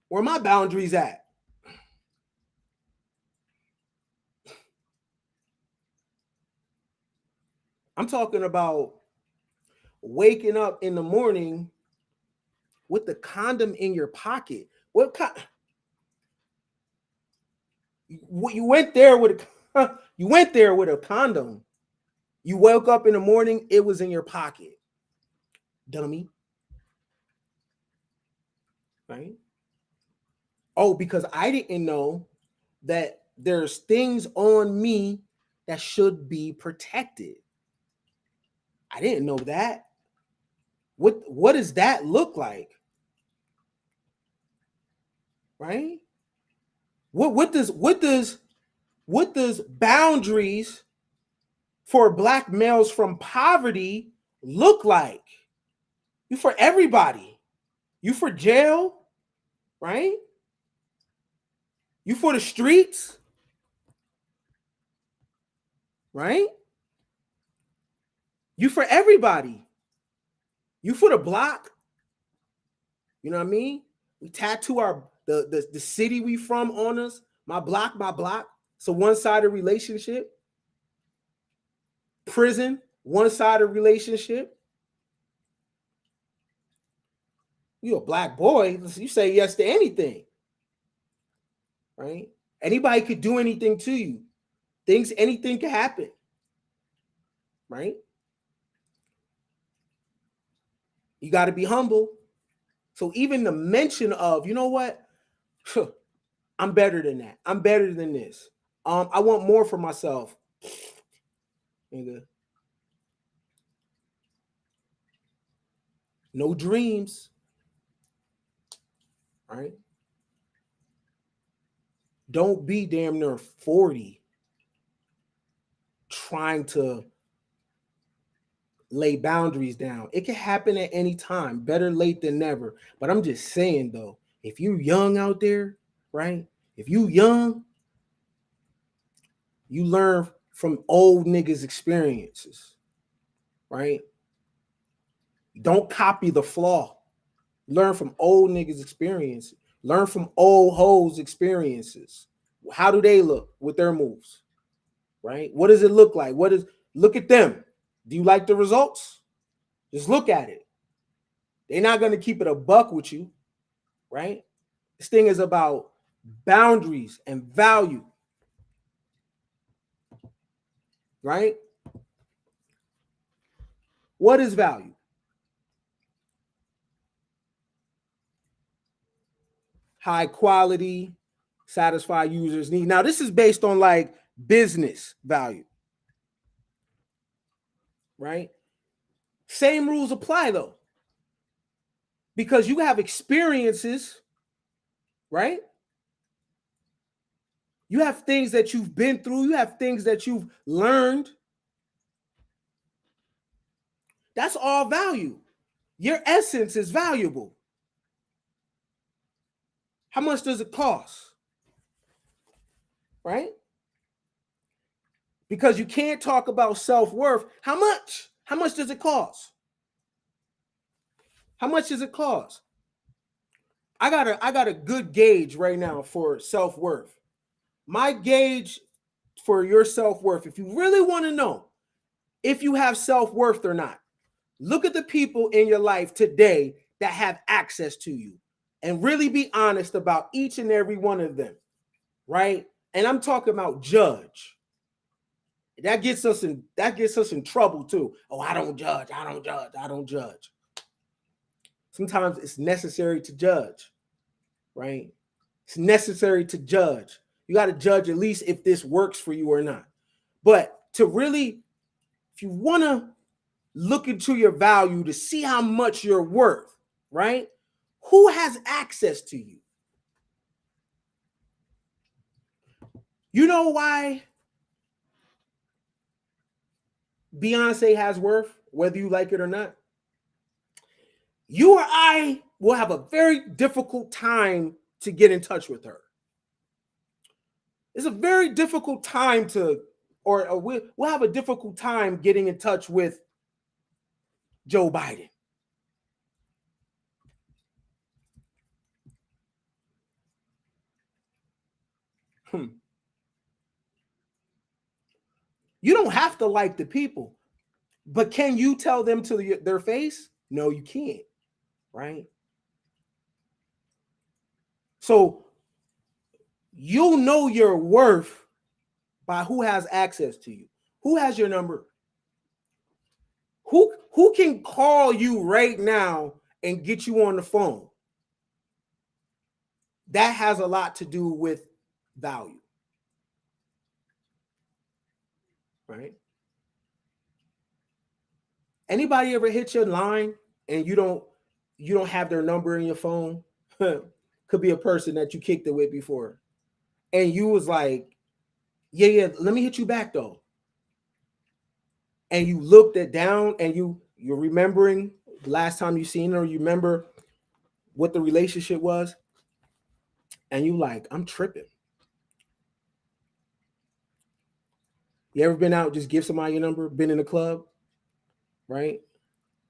Where my boundaries at? I'm talking about waking up in the morning with the condom in your pocket. What kind? You went there with a condom. You woke up in the morning, it was in your pocket. Dummy. Right? Oh, because I didn't know that there's things on me that should be protected. I didn't know that. What does that look like? Right? What does boundaries for Black males from poverty look like? You for everybody. You for jail, right? You for the streets, right? You for everybody. You for the block. You know what I mean? We tattoo our the city we from on us. My block. So one-sided relationship. Prison, one-sided relationship. You a Black boy, you say yes to anything. Right? Anybody could do anything to you. Anything can happen. Right? You got to be humble. So even the mention of, you know what? I'm better than that. I'm better than this. I want more for myself. Nigga. No dreams. Right? Don't be damn near 40 trying to lay boundaries down. It can happen at any time. Better late than never. But I'm just saying, though, if you young out there, right? If you young, you learn from old niggas' experiences, right? Don't copy the flaw. Learn from old niggas' experiences. Learn from old hoes' experiences. How do they look with their moves, right? What does it look like? Look at them. Do you like the results? Just look at it. They're not going to keep it a buck with you, right? This thing is about boundaries and value, right? What is value? High quality, satisfy users' need. Now, this is based on like business value, right? Same rules apply though, because you have experiences, right? You have things that you've been through. You have things that you've learned. That's all value. Your essence is valuable. How much does it cost? Right? Because you can't talk about self-worth. How much? How much does it cost? How much does it cost? I got a good gauge right now for self-worth. My gauge for your self-worth, if you really want to know if you have self-worth or not, look at the people in your life today that have access to you and really be honest about each and every one of them, right? And I'm talking about judge. That gets us in trouble too. Oh, I don't judge. I don't judge. I don't judge. Sometimes it's necessary to judge, right? It's necessary to judge. You got to judge at least if this works for you or not. But to really, if you want to look into your value to see how much you're worth, right? Who has access to you? You know why Beyonce has worth, whether you like it or not? You or I will have a very difficult time to get in touch with her. It's a very difficult time to, or we'll have a difficult time getting in touch with Joe Biden. You don't have to like the people, but can you tell them to their face? No, you can't, right? So you'll know your worth by who has access to you. Who has your number? Who can call you right now and get you on the phone? That has a lot to do with value, right? Anybody ever hit your line and you don't have their number in your phone? Could be a person that you kicked it with before, and you was like, yeah, let me hit you back though. And you looked it down and you're remembering the last time you seen her, you remember what the relationship was, and you like, I'm tripping. You ever been out, just give somebody your number, been in a club, right?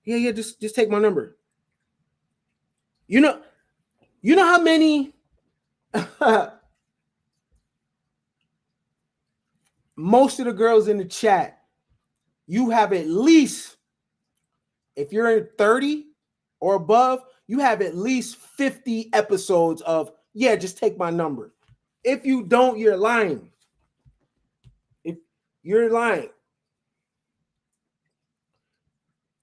Yeah, just take my number. You know how many most of the girls in the chat, you have at least, if you're in 30 or above, you have at least 50 episodes of, yeah, just take my number. If you don't, you're lying. If you're lying,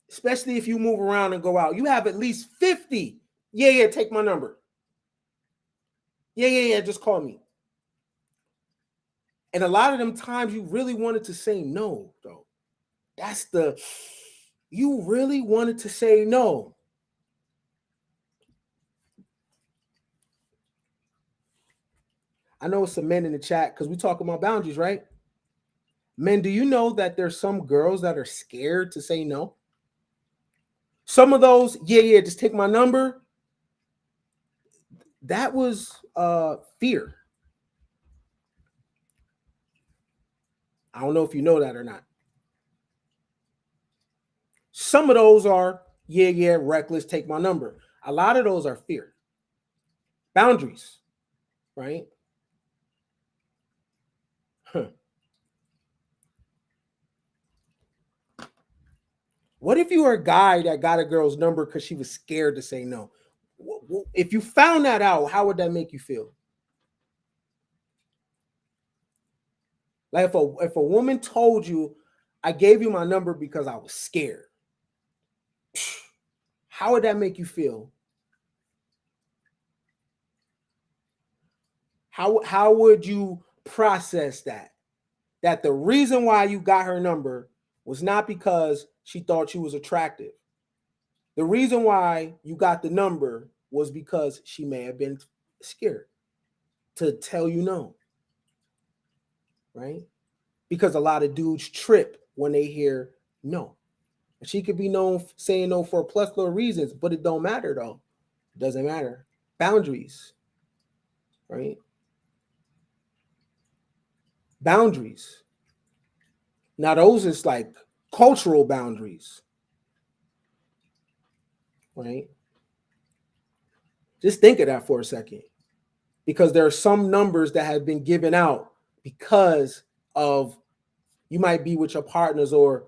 especially if you move around and go out, you have at least 50. Yeah, take my number. Yeah, just call me. And a lot of them times you really wanted to say no, though. You really wanted to say no. I know it's some men in the chat because we talk about boundaries, right? Men, do you know that there's some girls that are scared to say no? Some of those, yeah, just take my number. That was fear. I don't know if you know that or not. Some of those are, yeah, reckless, take my number. A lot of those are fear. Boundaries, right? What if you were a guy that got a girl's number because she was scared to say no? If you found that out, how would that make you feel? Like if a woman told you, I gave you my number because I was scared, how would that make you feel? How would you process that? That the reason why you got her number was not because she thought you was attractive. The reason why you got the number was because she may have been scared to tell you no. right? Because a lot of dudes trip when they hear no. She could be known saying no for a plethora of reasons, but it don't matter though. It doesn't matter. Boundaries, right? Boundaries. Now those is like cultural boundaries, right? Just think of that for a second, because there are some numbers that have been given out because of you might be with your partners or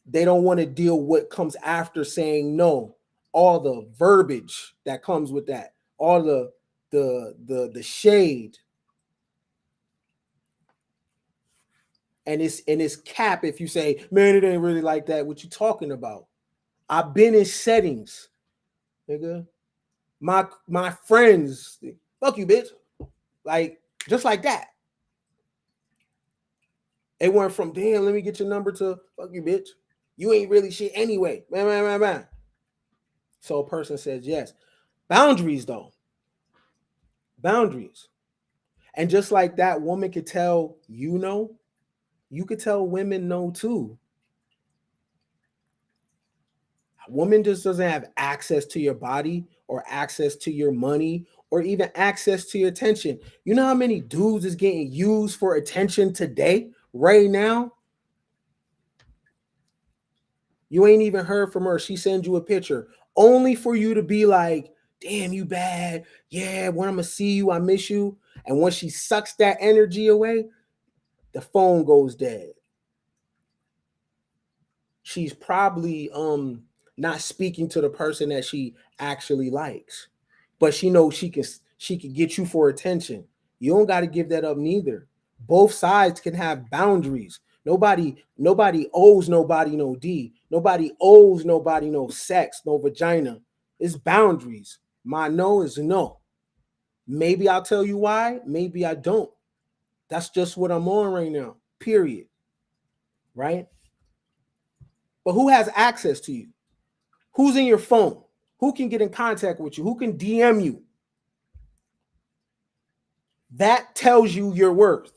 they don't want to deal what comes after saying no, all the verbiage that comes with that, all the shade, and it's cap if you say, man, it ain't really like that. What you talking about? I've been in settings, nigga. My friends, fuck you, bitch. Like just like that. It went from damn, let me get your number to fuck you, bitch. You ain't really shit anyway. Man, man, man, man. So a person says yes. Boundaries, though. Boundaries. And just like that woman could tell you no, you could tell women no too. A woman just doesn't have access to your body or access to your money or even access to your attention. You know how many dudes is getting used for attention today, right now? You ain't even heard from her. She sends you a picture only for you to be like, damn, you bad. Yeah, when I'm going to see you, I miss you. And once she sucks that energy away, the phone goes dead. She's probably not speaking to the person that she actually likes. But she knows she can get you for attention. You don't got to give that up neither. Both sides can have boundaries. Nobody owes nobody no D. Nobody owes nobody no sex, no vagina. It's boundaries. My no is no. Maybe I'll tell you why. Maybe I don't. That's just what I'm on right now. Period. Right? But who has access to you? Who's in your phone? Who can get in contact with you? Who can DM you? That tells you your worth.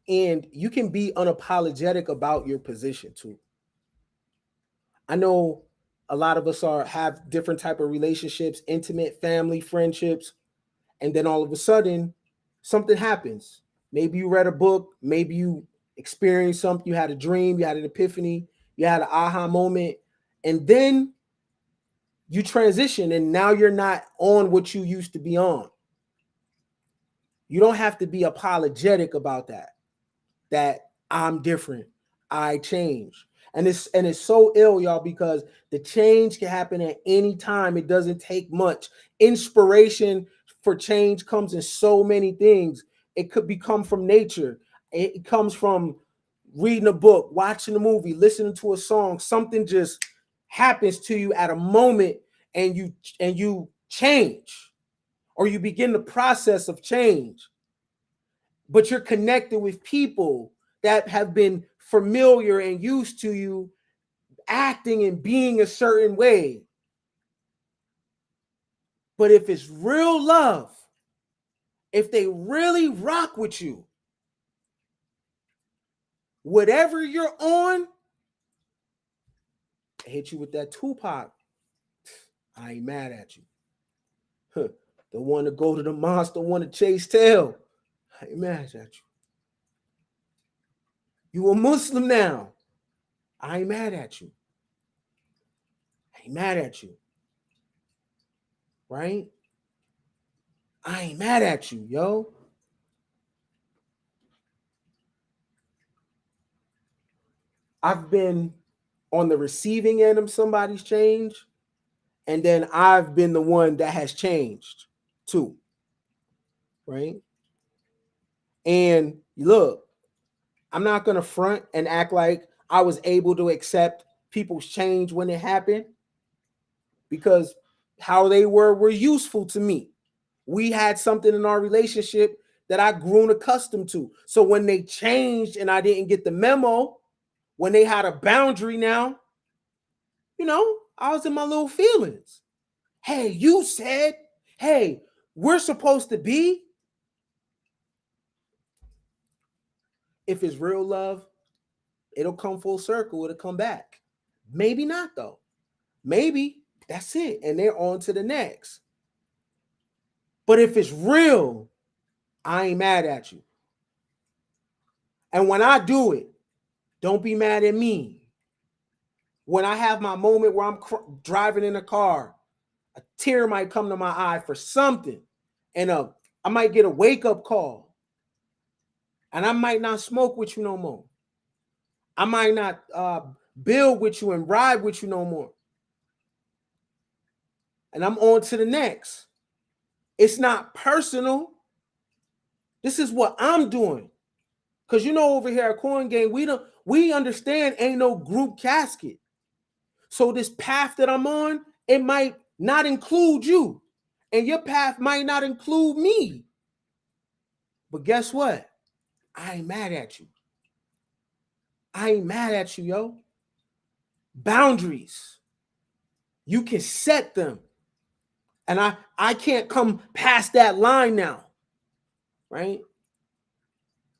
And you can be unapologetic about your position too. I know a lot of us have different type of relationships, intimate family, friendships, and then all of a sudden something happens. Maybe you read a book, maybe you experienced something, you had a dream, you had an epiphany, you had an aha moment, and then you transition and now you're not on what you used to be on. You don't have to be apologetic about that I'm different. I change. And it's so ill, y'all, because the change can happen at any time. It doesn't take much. Inspiration for change comes in so many things. It could become from nature. It comes from reading a book, watching a movie, listening to a song. Something just happens to you at a moment and you change, or you begin the process of change. But you're connected with people that have been familiar and used to you acting and being a certain way. But if it's real love, if they really rock with you, whatever you're on, I hit you with that Tupac. I ain't mad at you. The one to go to the monster, one to chase tail. I ain't mad at you. You a Muslim now. I ain't mad at you. I ain't mad at you. Right? I ain't mad at you, yo. I've been on the receiving end of somebody's change, and then I've been the one that has changed too. Right? And look, I'm not going to front and act like I was able to accept people's change when it happened, because how they were useful to me. We had something in our relationship that I grew accustomed to. So when they changed and I didn't get the memo, when they had a boundary now, I was in my little feelings. Hey, you said, hey, we're supposed to be. If it's real love, it'll come full circle. It'll come back. Maybe not, though. Maybe that's it. And they're on to the next. But if it's real, I ain't mad at you. And when I do it, don't be mad at me. When I have my moment where I'm driving in a car, a tear might come to my eye for something, and I might get a wake-up call, and I might not smoke with you no more. I might not build with you and ride with you no more. And I'm on to the next. It's not personal. This is what I'm doing. Because over here at Coin Gang, we understand ain't no group casket. So this path that I'm on, it might not include you. And your path might not include me. But guess what? I ain't mad at you. I ain't mad at you, yo. Boundaries. You can set them. And I can't come past that line now. Right?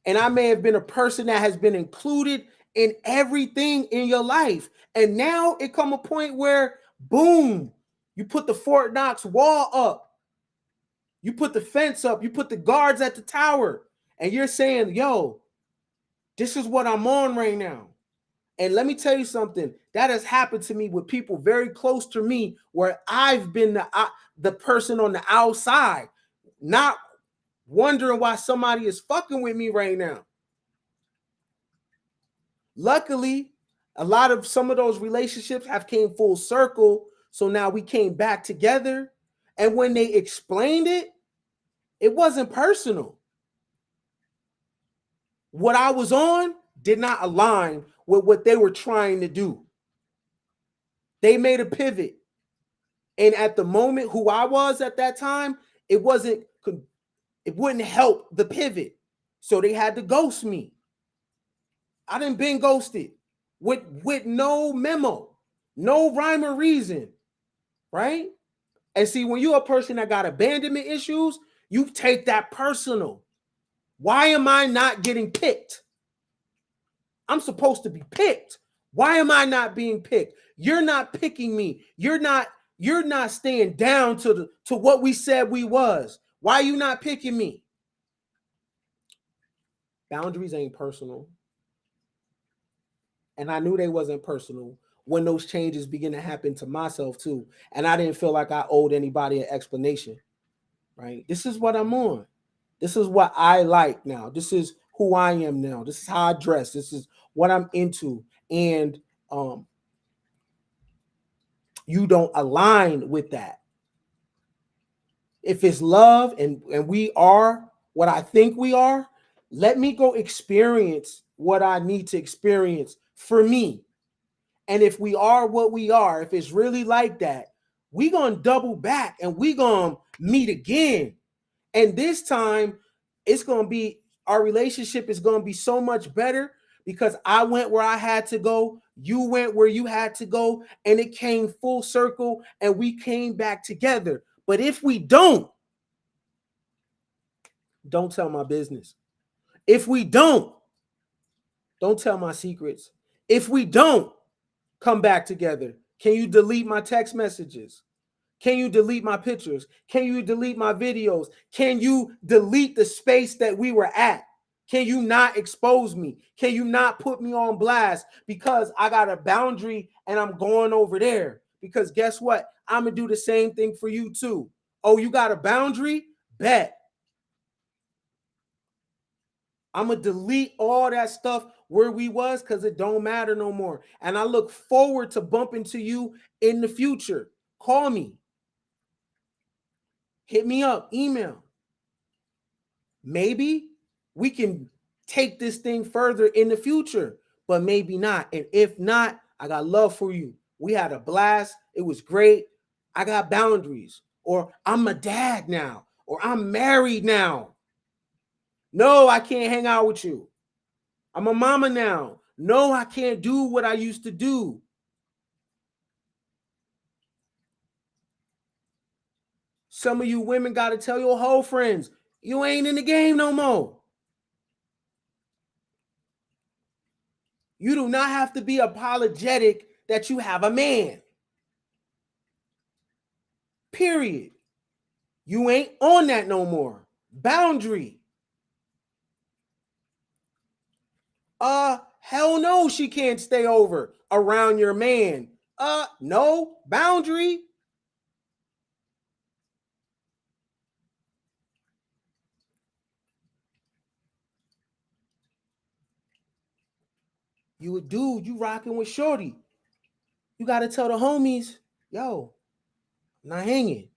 And I may have been a person that has been included in everything in your life. And now it come a point where, boom, you put the Fort Knox wall up. You put the fence up. You put the guards at the tower. And you're saying, yo, this is what I'm on right now. And let me tell you something. That has happened to me with people very close to me where I've been the person on the outside, not wondering why somebody is fucking with me right now. Luckily, some of those relationships have came full circle. So now we came back together. And when they explained it, it wasn't personal. What I was on did not align with what they were trying to do. They made a pivot. And at the moment, who I was at that time, it wouldn't help the pivot. So they had to ghost me. I done been ghosted with no memo, no rhyme or reason, right? And see, when you're a person that got abandonment issues, you take that personal. Why am I not getting picked? I'm supposed to be picked. Why am I not being picked? You're not picking me. You're not staying down to what we said we was. Why are you not picking me? Boundaries ain't personal. And I knew they wasn't personal when those changes began to happen to myself too. And I didn't feel like I owed anybody an explanation, right? This is what I'm on. This is what I like now. This is who I am now. This is how I dress. This is what I'm into. And you don't align with that. If it's love and we are what I think we are, let me go experience what I need to experience for me. And if we are what we are, if it's really like that, we gonna double back and we gonna meet again. And this time, it's gonna be, our relationship is gonna be so much better because I went where I had to go, you went where you had to go, and it came full circle and we came back together. But if we don't tell my business. If we don't tell my secrets. If we don't come back together, can you delete my text messages? Can you delete my pictures? Can you delete my videos? Can you delete the space that we were at? Can you not expose me? Can you not put me on blast because I got a boundary and I'm going over there? Because guess what? I'm going to do the same thing for you too. Oh, you got a boundary? Bet. I'm going to delete all that stuff where we was because it don't matter no more. And I look forward to bumping to you in the future. Call me. Hit me up. Email. Maybe we can take this thing further in the future, but maybe not. And if not, I got love for you. We had a blast. It was great. I got boundaries. Or I'm a dad now. Or I'm married now. No, I can't hang out with you. I'm a mama now. No, I can't do what I used to do. Some of you women got to tell your whole friends, you ain't in the game no more. You do not have to be apologetic that you have a man. Period. You ain't on that no more. Boundary. Hell no, she can't stay over around your man. No, boundary. You a dude, you rocking with shorty. You gotta tell the homies, yo, I'm not hanging.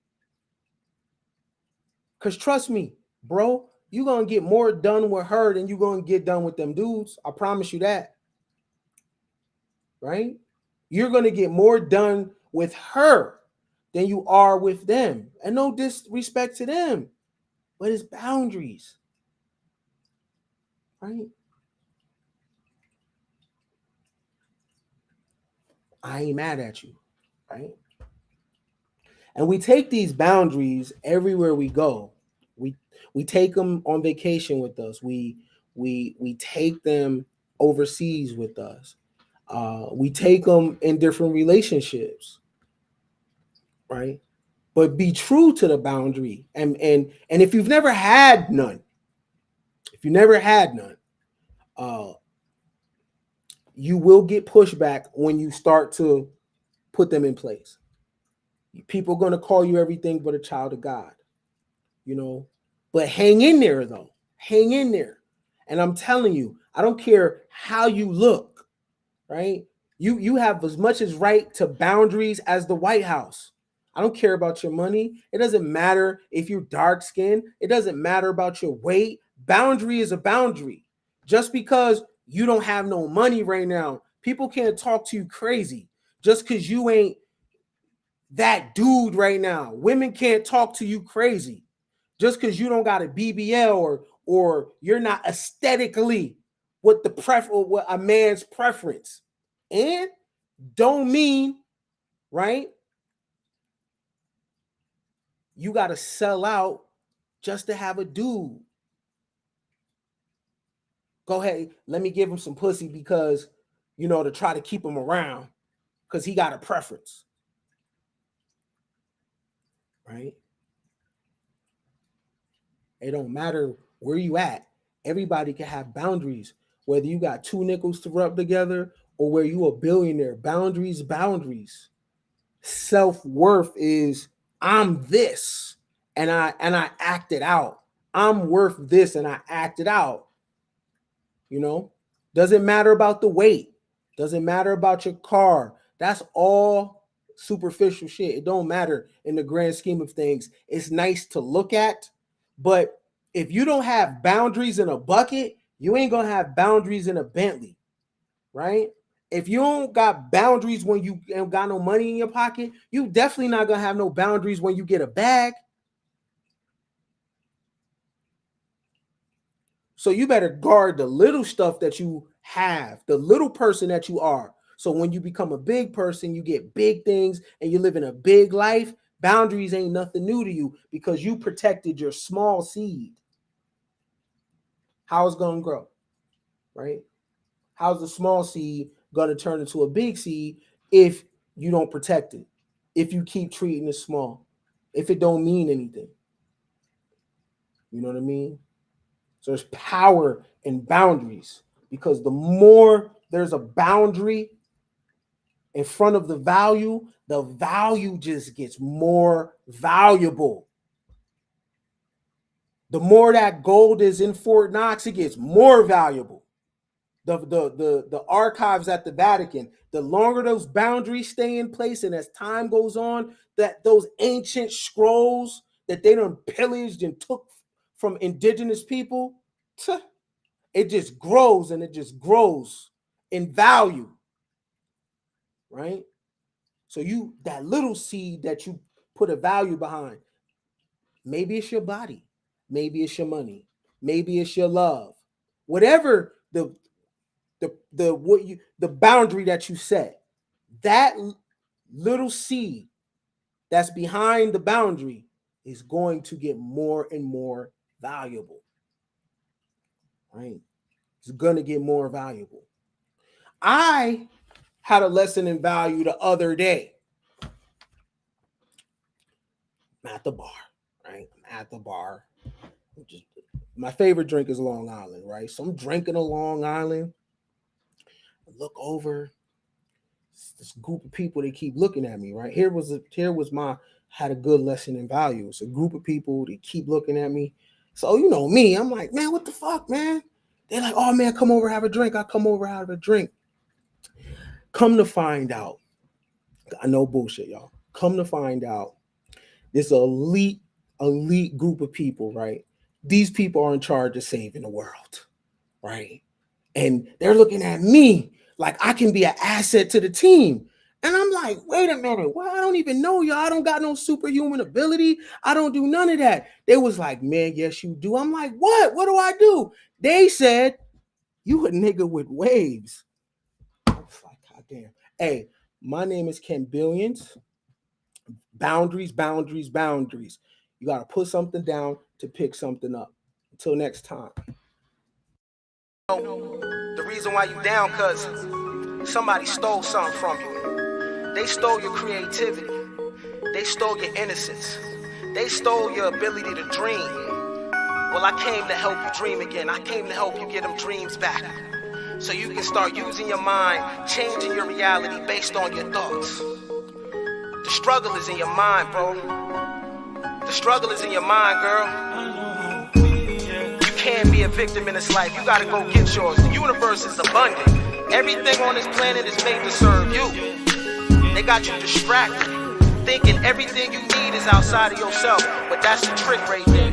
Cause trust me, bro, you gonna get more done with her than you gonna get done with them dudes. I promise you that. Right? You're gonna get more done with her than you are with them. And no disrespect to them, but it's boundaries. Right? I ain't mad at you. Right? And we take these boundaries everywhere we go. We we take them on vacation with us. We take them overseas with us. We take them in different relationships, right? But be true to the boundary. And if you've never had none, if you never had none, uh, you will get pushback when you start to put them in place. People are going to call you everything but a child of God, you know. But hang in there, though. Hang in there. And I'm telling you, I don't care how you look, right? You have as much as right to boundaries as the White House. I don't care about your money. It doesn't matter if you're dark skinned. It doesn't matter about your weight. Boundary is a boundary. Just because you don't have no money right now, people can't talk to you crazy. Just because you ain't that dude right now, women can't talk to you crazy. Just because you don't got a BBL or you're not aesthetically what the what a man's preference, and don't mean, right, you got to sell out just to have a dude. Go ahead, let me give him some pussy because, to try to keep him around because he got a preference, right? It don't matter where you at. Everybody can have boundaries, whether you got two nickels to rub together or where you a billionaire. Boundaries. Self-worth is I'm this and I act it out. I'm worth this and I act it out. Doesn't matter about the weight, doesn't matter about your car. That's all superficial shit. It don't matter in the grand scheme of things. It's nice to look at, but if you don't have boundaries in a bucket, you ain't gonna have boundaries in a Bentley, right? If you don't got boundaries when you ain't got no money in your pocket, you definitely not gonna have no boundaries when you get a bag. So you better guard the little stuff that you have, the little person that you are. So when you become a big person, you get big things and you live in a big life. Boundaries ain't nothing new to you because you protected your small seed. How it's gonna grow, right? How's the small seed gonna turn into a big seed if you don't protect it? If you keep treating it small, if it don't mean anything, you know what I mean? So there's power in boundaries because the more there's a boundary in front of the value just gets more valuable. The more that gold is in Fort Knox, it gets more valuable. The archives at the Vatican, the longer those boundaries stay in place, and as time goes on, that those ancient scrolls that they done pillaged and took from indigenous people, it just grows and it just grows in value, right? So you that little seed that you put a value behind, maybe it's your body, maybe it's your money, maybe it's your love, whatever the boundary that you set, that little seed that's behind the boundary is going to get more and more valuable, right? It's going to get more valuable. I had a lesson in value the other day. I'm at the bar, right? I'm at the bar. My favorite drink is Long Island, right? So I'm drinking a Long Island. I look over this group of people. They keep looking at me, right? Here was had a good lesson in value. It's a group of people. They keep looking at me. So you know me, I'm like, man, what the fuck, man? They're like, oh man, come over, have a drink. I come over, have a drink. Come to find out, I know bullshit, y'all. Come to find out, this elite group of people, right? These people are in charge of saving the world, right? And they're looking at me like I can be an asset to the team. And I'm like, wait a minute, well, I don't even know y'all. I don't got no superhuman ability. I don't do none of that. They was like, man, yes, you do. I'm like, what? What do I do? They said, you a nigga with waves. I was like, God damn. Hey, my name is Ken Billions. Boundaries, boundaries, boundaries. You got to put something down to pick something up. Until next time. The reason why you down, cause somebody stole something from you. They stole your creativity. They stole your innocence. They stole your ability to dream. Well, I came to help you dream again. I came to help you get them dreams back. So you can start using your mind, changing your reality based on your thoughts. The struggle is in your mind, bro. The struggle is in your mind, girl. You can't be a victim in this life. You gotta go get yours. The universe is abundant. Everything on this planet is made to serve you. They got you distracted, thinking everything you need is outside of yourself. But that's the trick right there.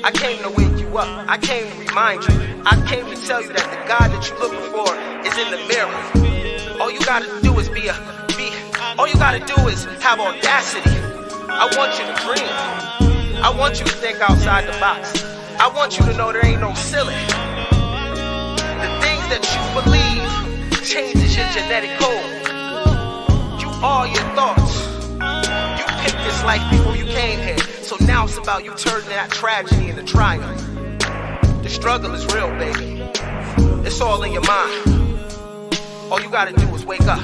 I came to wake you up. I came to remind you. I came to tell you that the God that you're looking for is in the mirror. All you gotta do is all you gotta do is have audacity. I want you to dream. I want you to think outside the box. I want you to know there ain't no ceiling. The things that you believe changes your genetic code. You are your thoughts. You picked this life before you came here. So now it's about you turning that tragedy into triumph. The struggle is real, baby. It's all in your mind. All you gotta do is wake up.